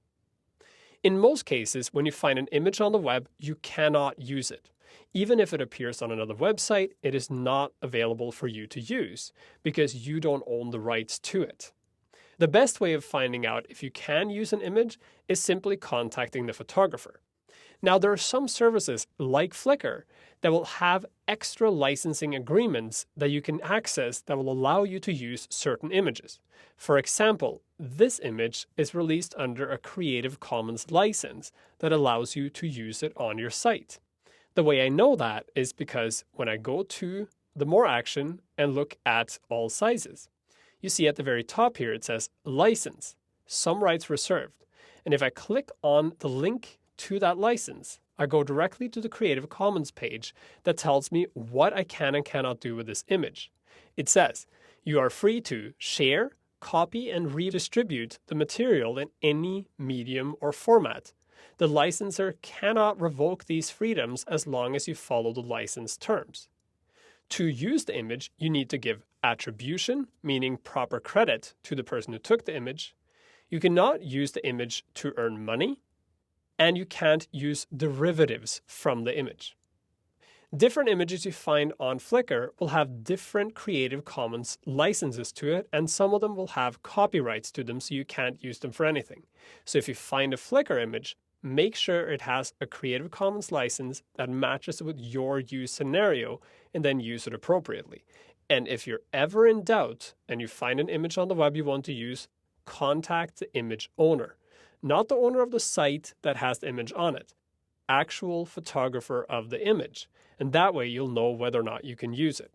In most cases, when you find an image on the web, you cannot use it. Even if it appears on another website, it is not available for you to use because you don't own the rights to it. The best way of finding out if you can use an image is simply contacting the photographer. Now, there are some services like Flickr that will have extra licensing agreements that you can access that will allow you to use certain images. For example, this image is released under a Creative Commons license that allows you to use it on your site. The way I know that is because when I go to the More action and look at all sizes, you see at the very top here it says License, some rights reserved. And if I click on the link to that license, I go directly to the Creative Commons page that tells me what I can and cannot do with this image. It says, you are free to share, copy, and redistribute the material in any medium or format. The licensor cannot revoke these freedoms as long as you follow the license terms. To use the image, you need to give attribution, meaning proper credit to the person who took the image. You cannot use the image to earn money, and you can't use derivatives from the image. Different images you find on Flickr will have different Creative Commons licenses to it, and some of them will have copyrights to them, so you can't use them for anything. So if you find a Flickr image, make sure it has a Creative Commons license that matches with your use scenario, and then use it appropriately. And if you're ever in doubt and you find an image on the web you want to use, contact the image owner. Not the owner of the site that has the image on it, actual photographer of the image. And that way you'll know whether or not you can use it.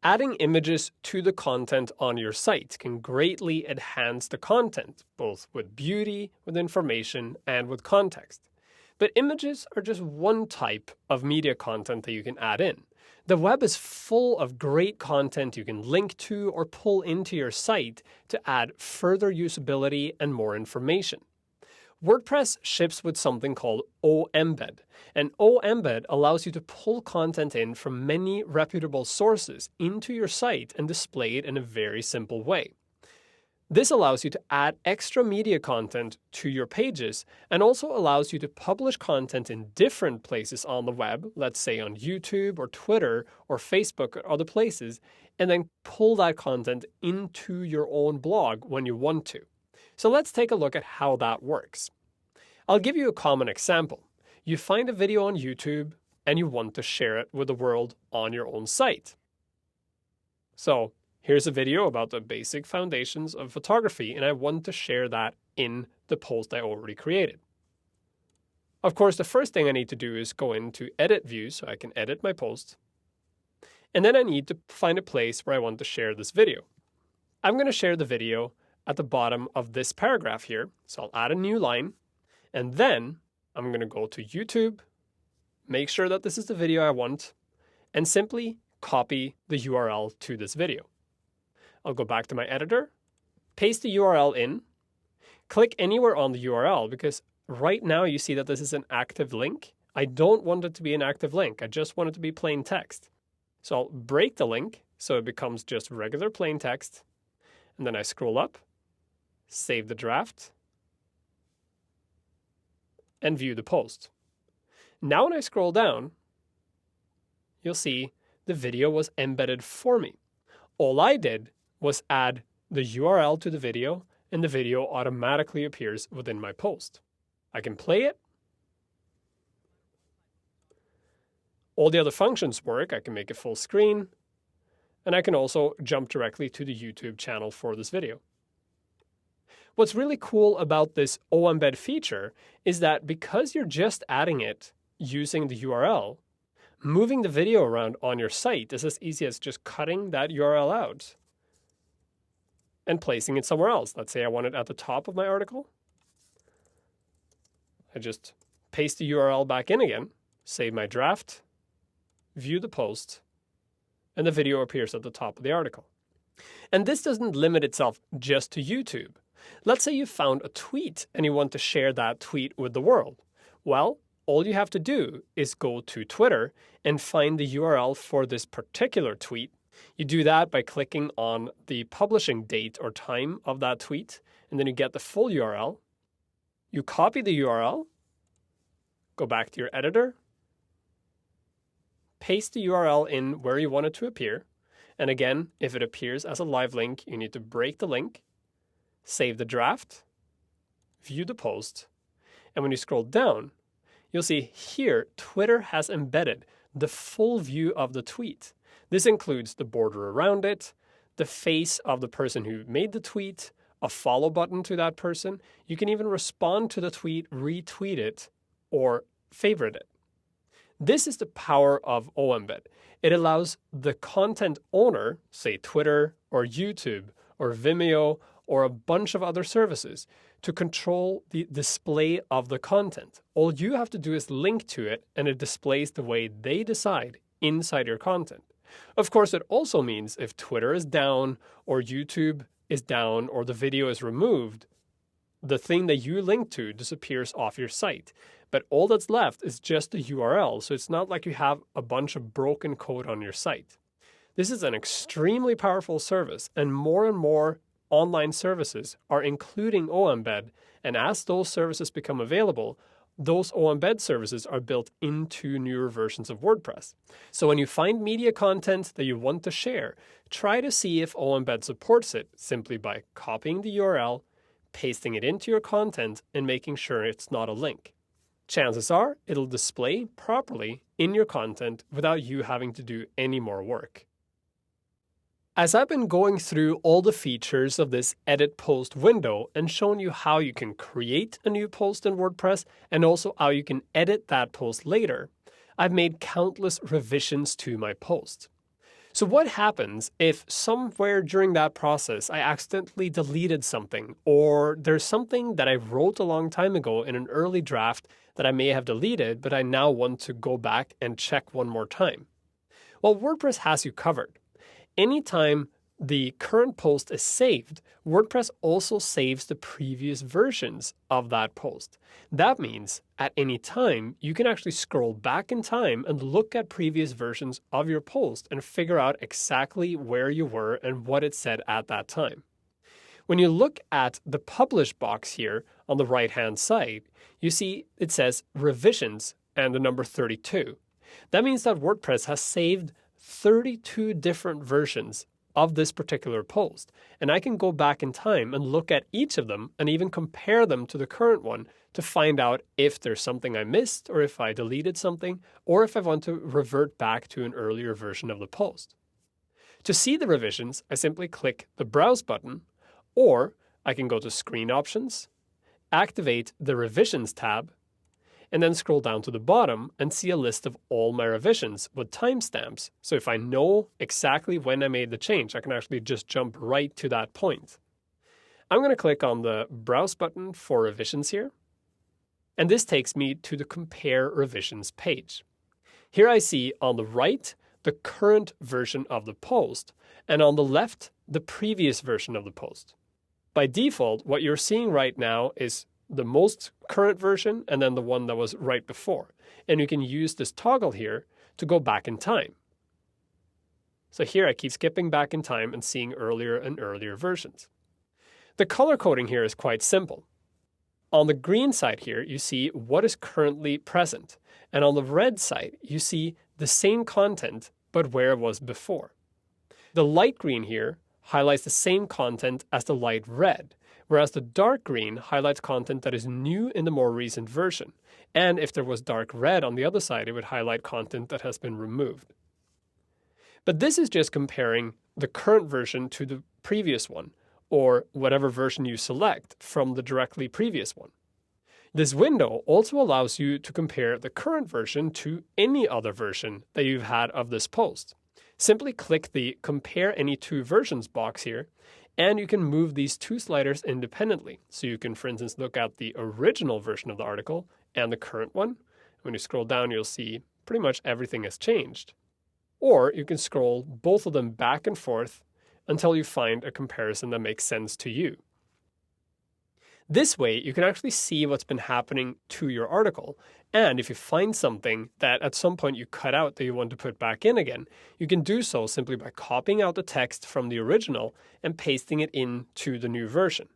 Adding images to the content on your site can greatly enhance the content, both with beauty, with information, and with context. But images are just one type of media content that you can add in. The web is full of great content you can link to or pull into your site to add further usability and more information. WordPress ships with something called O-Embed, and O-Embed allows you to pull content in from many reputable sources into your site and display it in a very simple way. This allows you to add extra media content to your pages and also allows you to publish content in different places on the web, let's say on YouTube or Twitter or Facebook or other places, and then pull that content into your own blog when you want to. So let's take a look at how that works. I'll give you a common example. You find a video on YouTube and you want to share it with the world on your own site. So here's a video about the basic foundations of photography, and I want to share that in the post I already created. Of course, the first thing I need to do is go into Edit View so I can edit my post. And then I need to find a place where I want to share this video. I'm going to share the video at the bottom of this paragraph here. So I'll add a new line, and then I'm going to go to YouTube, make sure that this is the video I want, and simply copy the URL to this video. I'll go back to my editor, paste the URL in, click anywhere on the URL because right now you see that this is an active link. I don't want it to be an active link. I just want it to be plain text. So I'll break the link so it becomes just regular plain text. And then I scroll up, save the draft, and view the post. Now when I scroll down, you'll see the video was embedded for me. All I did was add the URL to the video, and the video automatically appears within my post. I can play it. All the other functions work. I can make it full screen, and I can also jump directly to the YouTube channel for this video. What's really cool about this O-Embed feature is that because you're just adding it using the URL, moving the video around on your site is as easy as just cutting that URL out and placing it somewhere else. Let's say I want it at the top of my article. I just paste the URL back in again, save my draft, view the post, and the video appears at the top of the article. And this doesn't limit itself just to YouTube. Let's say you found a tweet and you want to share that tweet with the world. Well, all you have to do is go to Twitter and find the URL for this particular tweet. You do that by clicking on the publishing date or time of that tweet, and then you get the full URL. You copy the URL, go back to your editor, paste the URL in where you want it to appear. And again, if it appears as a live link, you need to break the link, save the draft, view the post, and when you scroll down, you'll see here Twitter has embedded the full view of the tweet. This includes the border around it, the face of the person who made the tweet, a follow button to that person. You can even respond to the tweet, retweet it, or favorite it. This is the power of O-Embed. It allows the content owner, say Twitter or YouTube or Vimeo or a bunch of other services, to control the display of the content. All you have to do is link to it and it displays the way they decide inside your content. Of course, it also means if Twitter is down or YouTube is down or the video is removed, the thing that you link to disappears off your site. But all that's left is just the URL, so it's not like you have a bunch of broken code on your site. This is an extremely powerful service, and more online services are including O-Embed, and as those services become available, those O-Embed services are built into newer versions of WordPress. So when you find media content that you want to share, try to see if O-Embed supports it simply by copying the URL, pasting it into your content, and making sure it's not a link. Chances are it'll display properly in your content without you having to do any more work. As I've been going through all the features of this edit post window and shown you how you can create a new post in WordPress and also how you can edit that post later, I've made countless revisions to my post. So what happens if somewhere during that process I accidentally deleted something, or there's something that I wrote a long time ago in an early draft that I may have deleted, but I now want to go back and check one more time? Well, WordPress has you covered. Anytime the current post is saved, WordPress also saves the previous versions of that post. That means at any time, you can actually scroll back in time and look at previous versions of your post and figure out exactly where you were and what it said at that time. When you look at the publish box here on the right-hand side, you see it says revisions and the number 32. That means that WordPress has saved 32 different versions of this particular post, and I can go back in time and look at each of them and even compare them to the current one to find out if there's something I missed, or if I deleted something, or if I want to revert back to an earlier version of the post. To see the revisions, I simply click the Browse button, or I can go to Screen Options, activate the Revisions tab, and then scroll down to the bottom and see a list of all my revisions with timestamps. So if I know exactly when I made the change, I can actually just jump right to that point. I'm going to click on the Browse button for revisions here. And this takes me to the Compare Revisions page. Here I see on the right the current version of the post, and on the left the previous version of the post. By default, what you're seeing right now is the most current version and then the one that was right before. And you can use this toggle here to go back in time. So here I keep skipping back in time and seeing earlier and earlier versions. The color coding here is quite simple. On the green side here, you see what is currently present. And on the red side, you see the same content, but where it was before. The light green here highlights the same content as the light red, whereas the dark green highlights content that is new in the more recent version. And if there was dark red on the other side, it would highlight content that has been removed. But this is just comparing the current version to the previous one, or whatever version you select from the directly previous one. This window also allows you to compare the current version to any other version that you've had of this post. Simply click the Compare Any Two Versions box here, and you can move these two sliders independently. So you can, for instance, look at the original version of the article and the current one. When you scroll down, you'll see pretty much everything has changed. Or you can scroll both of them back and forth until you find a comparison that makes sense to you. This way, you can actually see what's been happening to your article. And if you find something that at some point you cut out that you want to put back in again, you can do so simply by copying out the text from the original and pasting it into the new version.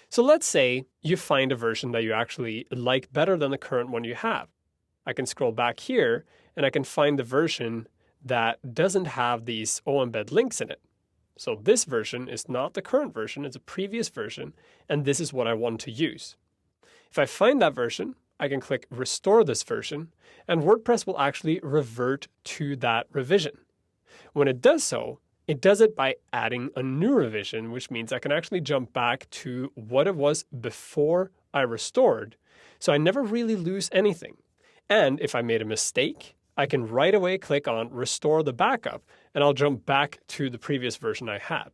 So let's say you find a version that you actually like better than the current one you have. I can scroll back here and I can find the version that doesn't have these embed links in it. So this version is not the current version, it's a previous version, and this is what I want to use. If I find that version, I can click Restore this version, and WordPress will actually revert to that revision. When it does so, it does it by adding a new revision, which means I can actually jump back to what it was before I restored, so I never really lose anything. And if I made a mistake, I can right away click on Restore the Backup, and I'll jump back to the previous version I had.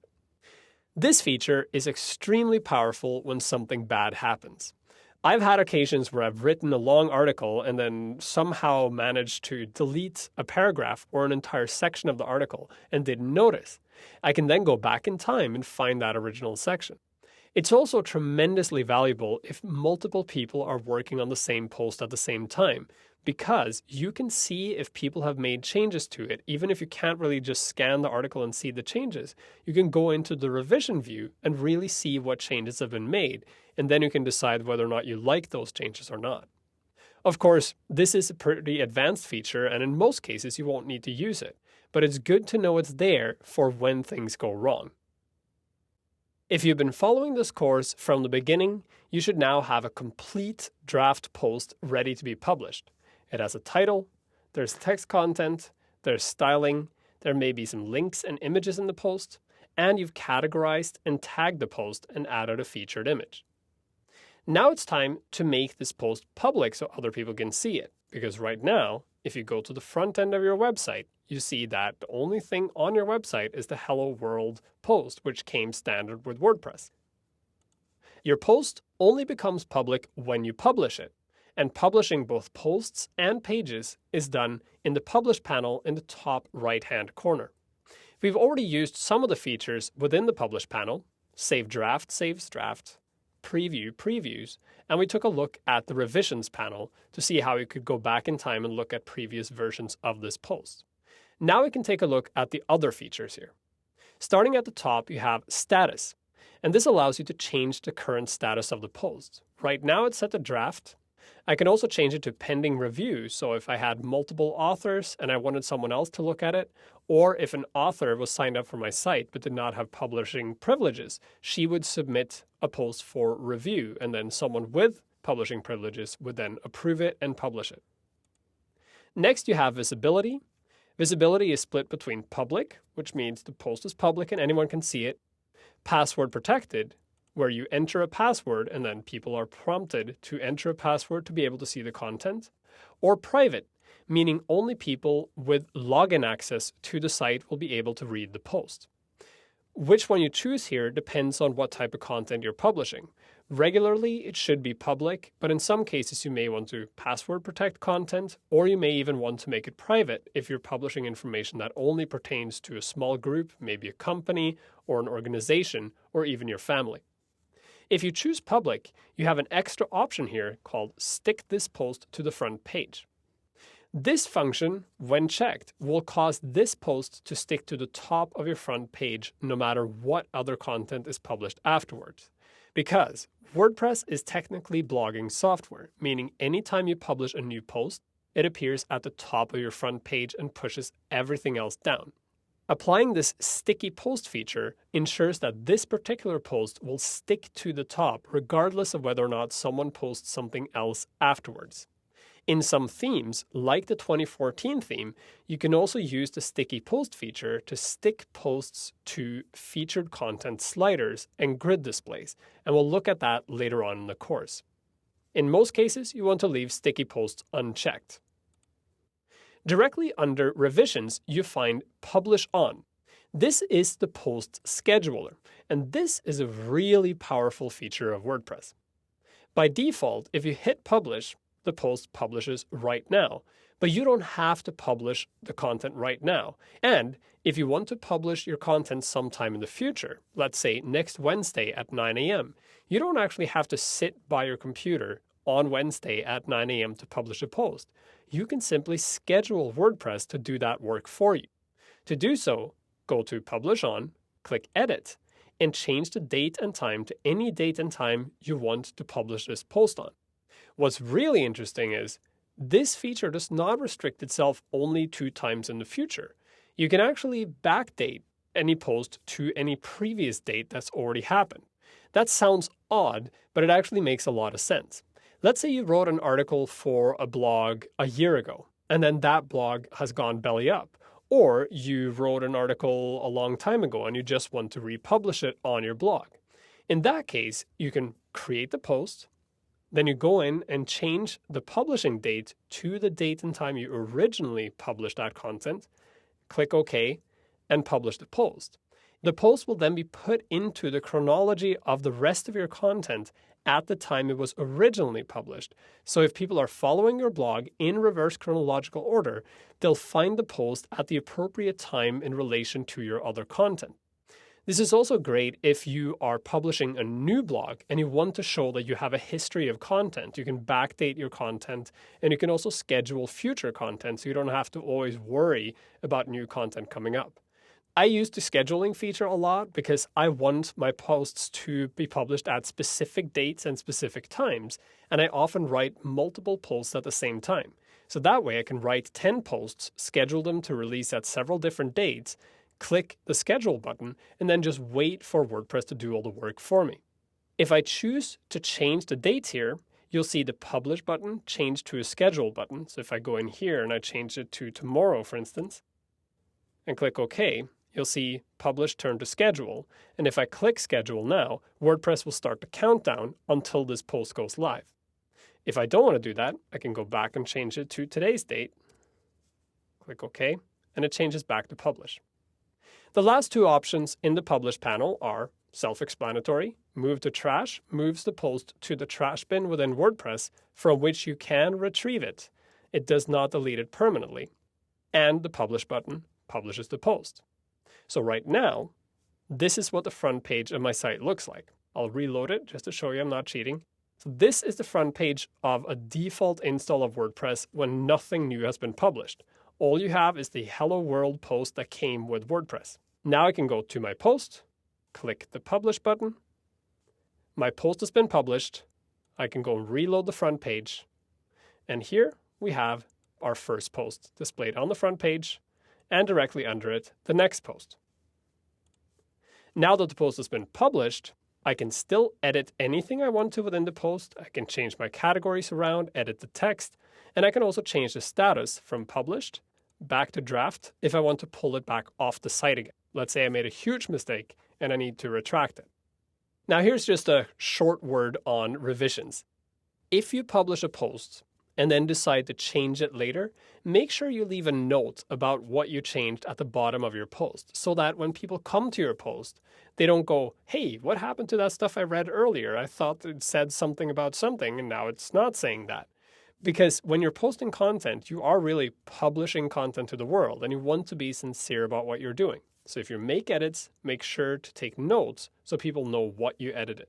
This feature is extremely powerful when something bad happens. I've had occasions where I've written a long article and then somehow managed to delete a paragraph or an entire section of the article and didn't notice. I can then go back in time and find that original section. It's also tremendously valuable if multiple people are working on the same post at the same time, because you can see if people have made changes to it. Even if you can't really just scan the article and see the changes, you can go into the revision view and really see what changes have been made, and then you can decide whether or not you like those changes or not. Of course, this is a pretty advanced feature, and in most cases you won't need to use it, but it's good to know it's there for when things go wrong. If you've been following this course from the beginning, you should now have a complete draft post ready to be published. It has a title, there's text content, there's styling, there may be some links and images in the post, and you've categorized and tagged the post and added a featured image. Now it's time to make this post public so other people can see it, because right now, if you go to the front end of your website, you see that the only thing on your website is the Hello World post, which came standard with WordPress. Your post only becomes public when you publish it, and publishing both posts and pages is done in the Publish panel in the top right-hand corner. We've already used some of the features within the Publish panel: Save Draft, Saves Draft, Preview, Previews, and we took a look at the Revisions panel to see how we could go back in time and look at previous versions of this post. Now we can take a look at the other features here. Starting at the top, you have Status, and this allows you to change the current status of the post. Right now it's set to draft. I can also change it to pending review, so if I had multiple authors and I wanted someone else to look at it, or if an author was signed up for my site but did not have publishing privileges, she would submit a post for review, and then someone with publishing privileges would then approve it and publish it. Next, you have Visibility. Visibility is split between public, which means the post is public and anyone can see it, password protected, where you enter a password and then people are prompted to enter a password to be able to see the content, or private, meaning only people with login access to the site will be able to read the post. Which one you choose here depends on what type of content you're publishing. Regularly, it should be public, but in some cases you may want to password protect content, or you may even want to make it private if you're publishing information that only pertains to a small group, maybe a company or an organization, or even your family. If you choose public, you have an extra option here called Stick this post to the front page. This function, when checked, will cause this post to stick to the top of your front page no matter what other content is published afterwards. Because WordPress is technically blogging software, meaning anytime you publish a new post, it appears at the top of your front page and pushes everything else down. Applying this sticky post feature ensures that this particular post will stick to the top regardless of whether or not someone posts something else afterwards. In some themes, like the 2014 theme, you can also use the sticky post feature to stick posts to featured content sliders and grid displays, and we'll look at that later on in the course. In most cases, you want to leave sticky posts unchecked. Directly under Revisions, you find Publish On. This is the post scheduler, and this is a really powerful feature of WordPress. By default, if you hit Publish, the post publishes right now, but you don't have to publish the content right now. And if you want to publish your content sometime in the future, let's say next Wednesday at 9 a.m., you don't actually have to sit by your computer on Wednesday at 9 a.m. to publish a post. You can simply schedule WordPress to do that work for you. To do so, go to Publish On, click Edit, and change the date and time to any date and time you want to publish this post on. What's really interesting is this feature does not restrict itself only to times in the future. You can actually backdate any post to any previous date that's already happened. That sounds odd, but it actually makes a lot of sense. Let's say you wrote an article for a blog a year ago, and then that blog has gone belly up. Or you wrote an article a long time ago and you just want to republish it on your blog. In that case, you can create the post, then you go in and change the publishing date to the date and time you originally published that content, click OK, and publish the post. The post will then be put into the chronology of the rest of your content at the time it was originally published. So if people are following your blog in reverse chronological order, they'll find the post at the appropriate time in relation to your other content. This is also great if you are publishing a new blog and you want to show that you have a history of content. You can backdate your content, and you can also schedule future content so you don't have to always worry about new content coming up. I use the scheduling feature a lot because I want my posts to be published at specific dates and specific times, and I often write multiple posts at the same time. So that way I can write 10 posts, schedule them to release at several different dates, click the schedule button, and then just wait for WordPress to do all the work for me. If I choose to change the dates here, you'll see the publish button change to a schedule button. So if I go in here and I change it to tomorrow, for instance, and click OK, you'll see publish turn to schedule. And if I click schedule now, WordPress will start the countdown until this post goes live. If I don't want to do that, I can go back and change it to today's date, click OK, and it changes back to publish. The last two options in the publish panel are self-explanatory. Move to trash moves the post to the trash bin within WordPress from which you can retrieve it. It does not delete it permanently. And the publish button publishes the post. So right now, this is what the front page of my site looks like. I'll reload it just to show you I'm not cheating. So this is the front page of a default install of WordPress when nothing new has been published. All you have is the Hello World post that came with WordPress. Now I can go to my post, click the publish button. My post has been published. I can go and reload the front page. And here we have our first post displayed on the front page and directly under it, the next post. Now that the post has been published, I can still edit anything I want to within the post. I can change my categories around, edit the text, and I can also change the status from published back to draft if I want to pull it back off the site again. Let's say I made a huge mistake and I need to retract it. Now here's just a short word on revisions. If you publish a post and then decide to change it later, make sure you leave a note about what you changed at the bottom of your post so that when people come to your post, they don't go, hey, what happened to that stuff I read earlier? I thought it said something about something and now it's not saying that. Because when you're posting content, you are really publishing content to the world and you want to be sincere about what you're doing. So if you make edits, make sure to take notes so people know what you edited.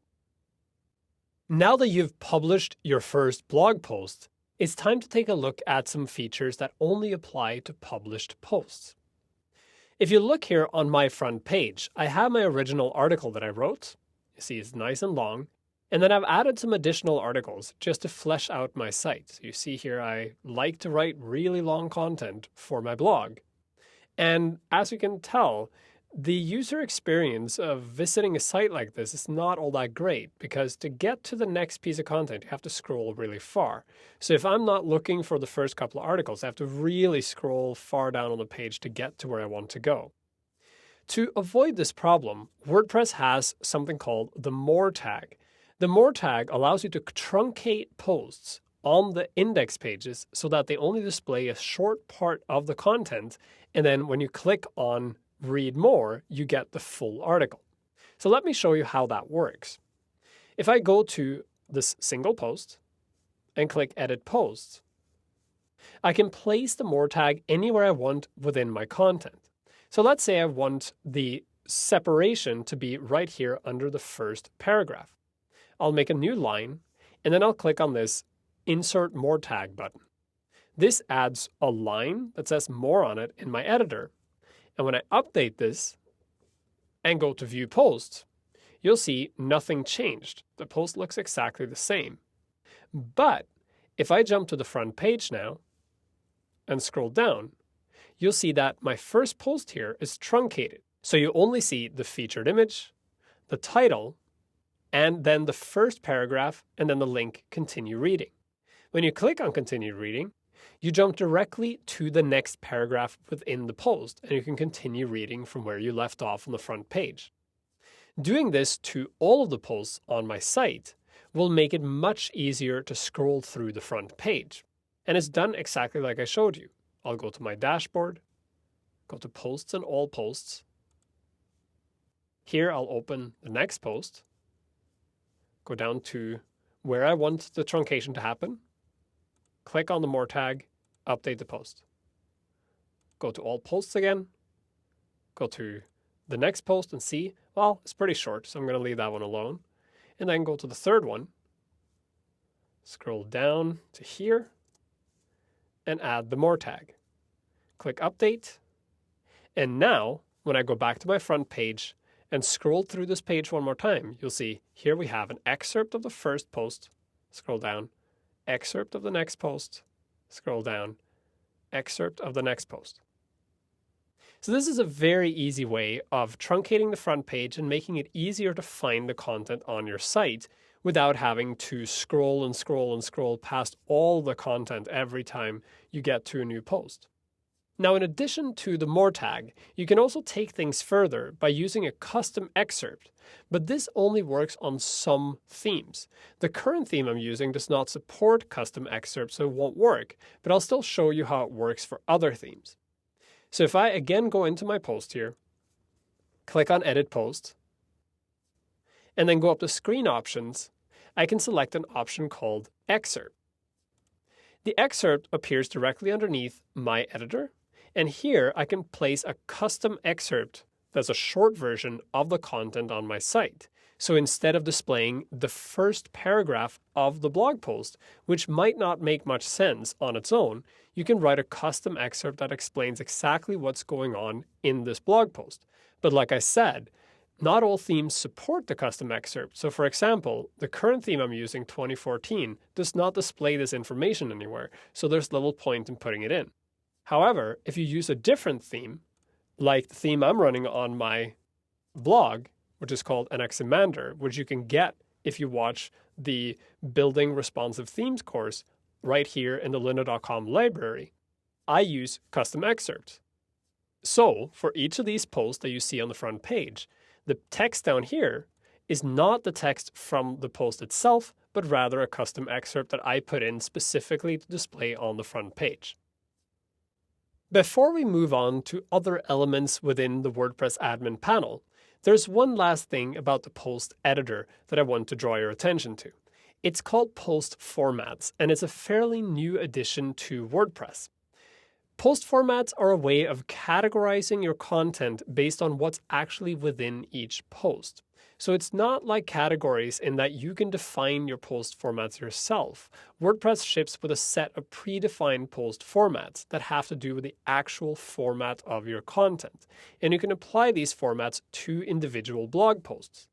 Now that you've published your first blog post, it's time to take a look at some features that only apply to published posts. If you look here on my front page, I have my original article that I wrote. You see it's nice and long. And then I've added some additional articles just to flesh out my site. So you see here I like to write really long content for my blog. And as you can tell, the user experience of visiting a site like this is not all that great because to get to the next piece of content, you have to scroll really far. So if I'm not looking for the first couple of articles, I have to really scroll far down on the page to get to where I want to go. To avoid this problem, WordPress has something called the More tag. The More tag allows you to truncate posts on the index pages so that they only display a short part of the content, and then when you click on Read More, you get the full article. So let me show you how that works. If I go to this single post and click Edit Posts, I can place the More tag anywhere I want within my content. So let's say I want the separation to be right here under the first paragraph. I'll make a new line, and then I'll click on this Insert More tag button. This adds a line that says more on it in my editor. And when I update this and go to View Posts, you'll see nothing changed. The post looks exactly the same. But if I jump to the front page now and scroll down, you'll see that my first post here is truncated. So you only see the featured image, the title, and then the first paragraph, and then the link Continue Reading. When you click on Continue Reading, you jump directly to the next paragraph within the post, and you can continue reading from where you left off on the front page. Doing this to all of the posts on my site will make it much easier to scroll through the front page. And it's done exactly like I showed you. I'll go to my dashboard, go to Posts and All Posts. Here I'll open the next post, go down to where I want the truncation to happen, click on the More tag, update the post. Go to All Posts again, go to the next post and see, well, it's pretty short, so I'm going to leave that one alone. And then go to the third one, scroll down to here, and add the More tag. Click Update, and now, when I go back to my front page and scroll through this page one more time, you'll see here we have an excerpt of the first post, scroll down, excerpt of the next post, scroll down, excerpt of the next post. So this is a very easy way of truncating the front page and making it easier to find the content on your site without having to scroll and scroll and scroll past all the content every time you get to a new post. Now, in addition to the More tag, you can also take things further by using a custom excerpt, but this only works on some themes. The current theme I'm using does not support custom excerpts, so it won't work, but I'll still show you how it works for other themes. So if I again go into my post here, click on Edit Post, and then go up to Screen Options, I can select an option called Excerpt. The excerpt appears directly underneath my editor, and here I can place a custom excerpt that's a short version of the content on my site. So instead of displaying the first paragraph of the blog post, which might not make much sense on its own, you can write a custom excerpt that explains exactly what's going on in this blog post. But like I said, not all themes support the custom excerpt. So for example, the current theme I'm using, 2014, does not display this information anywhere, so there's little point in putting it in. However, if you use a different theme, like the theme I'm running on my blog, which is called Anaximander, which you can get if you watch the Building Responsive Themes course right here in the lynda.com library, I use custom excerpts. So for each of these posts that you see on the front page, the text down here is not the text from the post itself, but rather a custom excerpt that I put in specifically to display on the front page. Before we move on to other elements within the WordPress admin panel, there's one last thing about the post editor that I want to draw your attention to. It's called Post Formats, and it's a fairly new addition to WordPress. Post formats are a way of categorizing your content based on what's actually within each post. So it's not like categories in that you can define your post formats yourself. WordPress ships with a set of predefined post formats that have to do with the actual format of your content. And you can apply these formats to individual blog posts.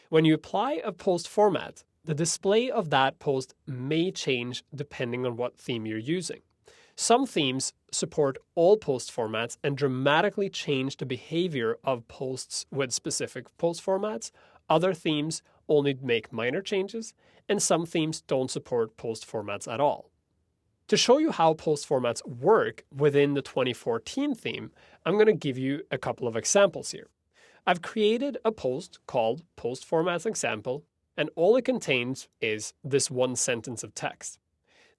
When you apply a post format, the display of that post may change depending on what theme you're using. Some themes support all post formats and dramatically change the behavior of posts with specific post formats. Other themes only make minor changes, and some themes don't support post formats at all. To show you how post formats work within the 2014 theme, I'm going to give you a couple of examples here. I've created a post called Post Formats Example, and all it contains is this one sentence of text.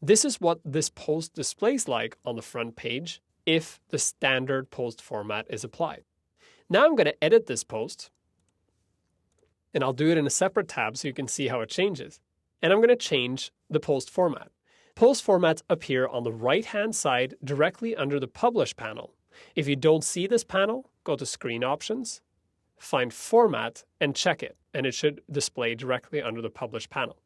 This is what this post displays like on the front page if the standard post format is applied. Now I'm going to edit this post, and I'll do it in a separate tab so you can see how it changes. And I'm going to change the post format. Post formats appear on the right-hand side directly under the Publish panel. If you don't see this panel, go to Screen Options, find Format, and check it, and it should display directly under the Publish panel.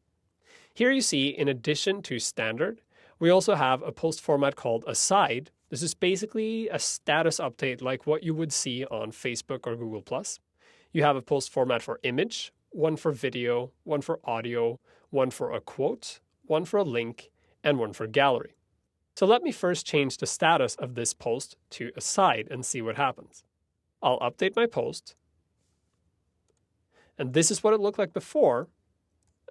Here you see, in addition to Standard, we also have a post format called Aside. This is basically a status update like what you would see on Facebook or Google+. You have a post format for image, one for video, one for audio, one for a quote, one for a link, and one for gallery. So let me first change the status of this post to Aside and see what happens. I'll update my post. And this is what it looked like before.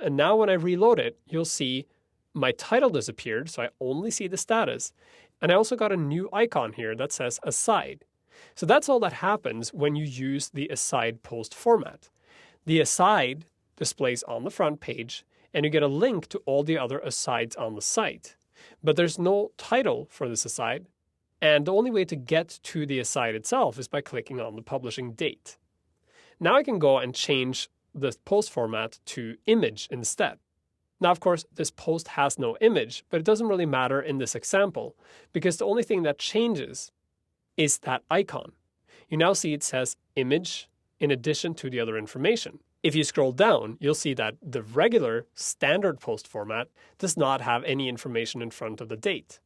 And now when I reload it, you'll see my title disappeared, so I only see the status. And I also got a new icon here that says Aside. So that's all that happens when you use the Aside post format. The Aside displays on the front page, and you get a link to all the other asides on the site. But there's no title for this aside, and the only way to get to the aside itself is by clicking on the publishing date. Now I can go and change the post format to image instead. Now, of course, this post has no image, but it doesn't really matter in this example because the only thing that changes is that icon. You now see it says image in addition to the other information. If you scroll down, you'll see that the regular standard post format does not have any information in front of the date.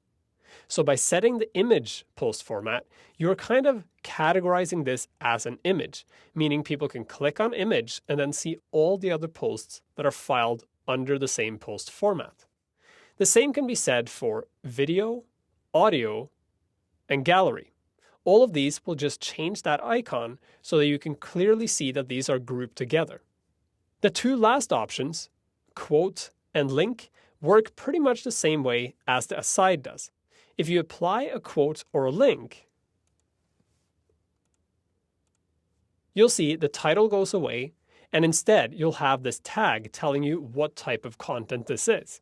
So by setting the image post format, you're kind of categorizing this as an image, meaning people can click on image and then see all the other posts that are filed under the same post format. The same can be said for video, audio, and gallery. All of these will just change that icon so that you can clearly see that these are grouped together. The two last options, quote and link, work pretty much the same way as the aside does. If you apply a quote or a link, you'll see the title goes away, and instead you'll have this tag telling you what type of content this is.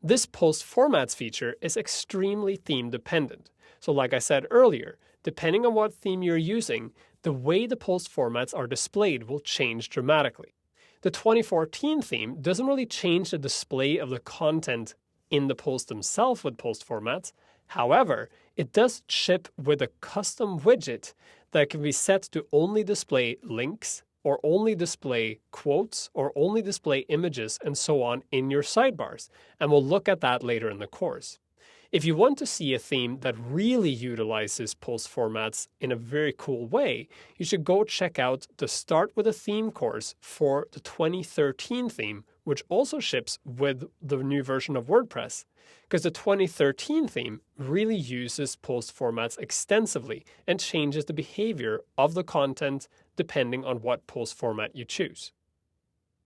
This post formats feature is extremely theme dependent. So like I said earlier, depending on what theme you're using, the way the post formats are displayed will change dramatically. The 2014 theme doesn't really change the display of the content in the post themselves with post formats. However, it does ship with a custom widget that can be set to only display links, or only display quotes, or only display images, and so on in your sidebars. And we'll look at that later in the course. If you want to see a theme that really utilizes post formats in a very cool way, you should go check out the Start with a Theme course for the 2013 theme, which also ships with the new version of WordPress. Because the 2013 theme really uses post formats extensively and changes the behavior of the content depending on what post format you choose.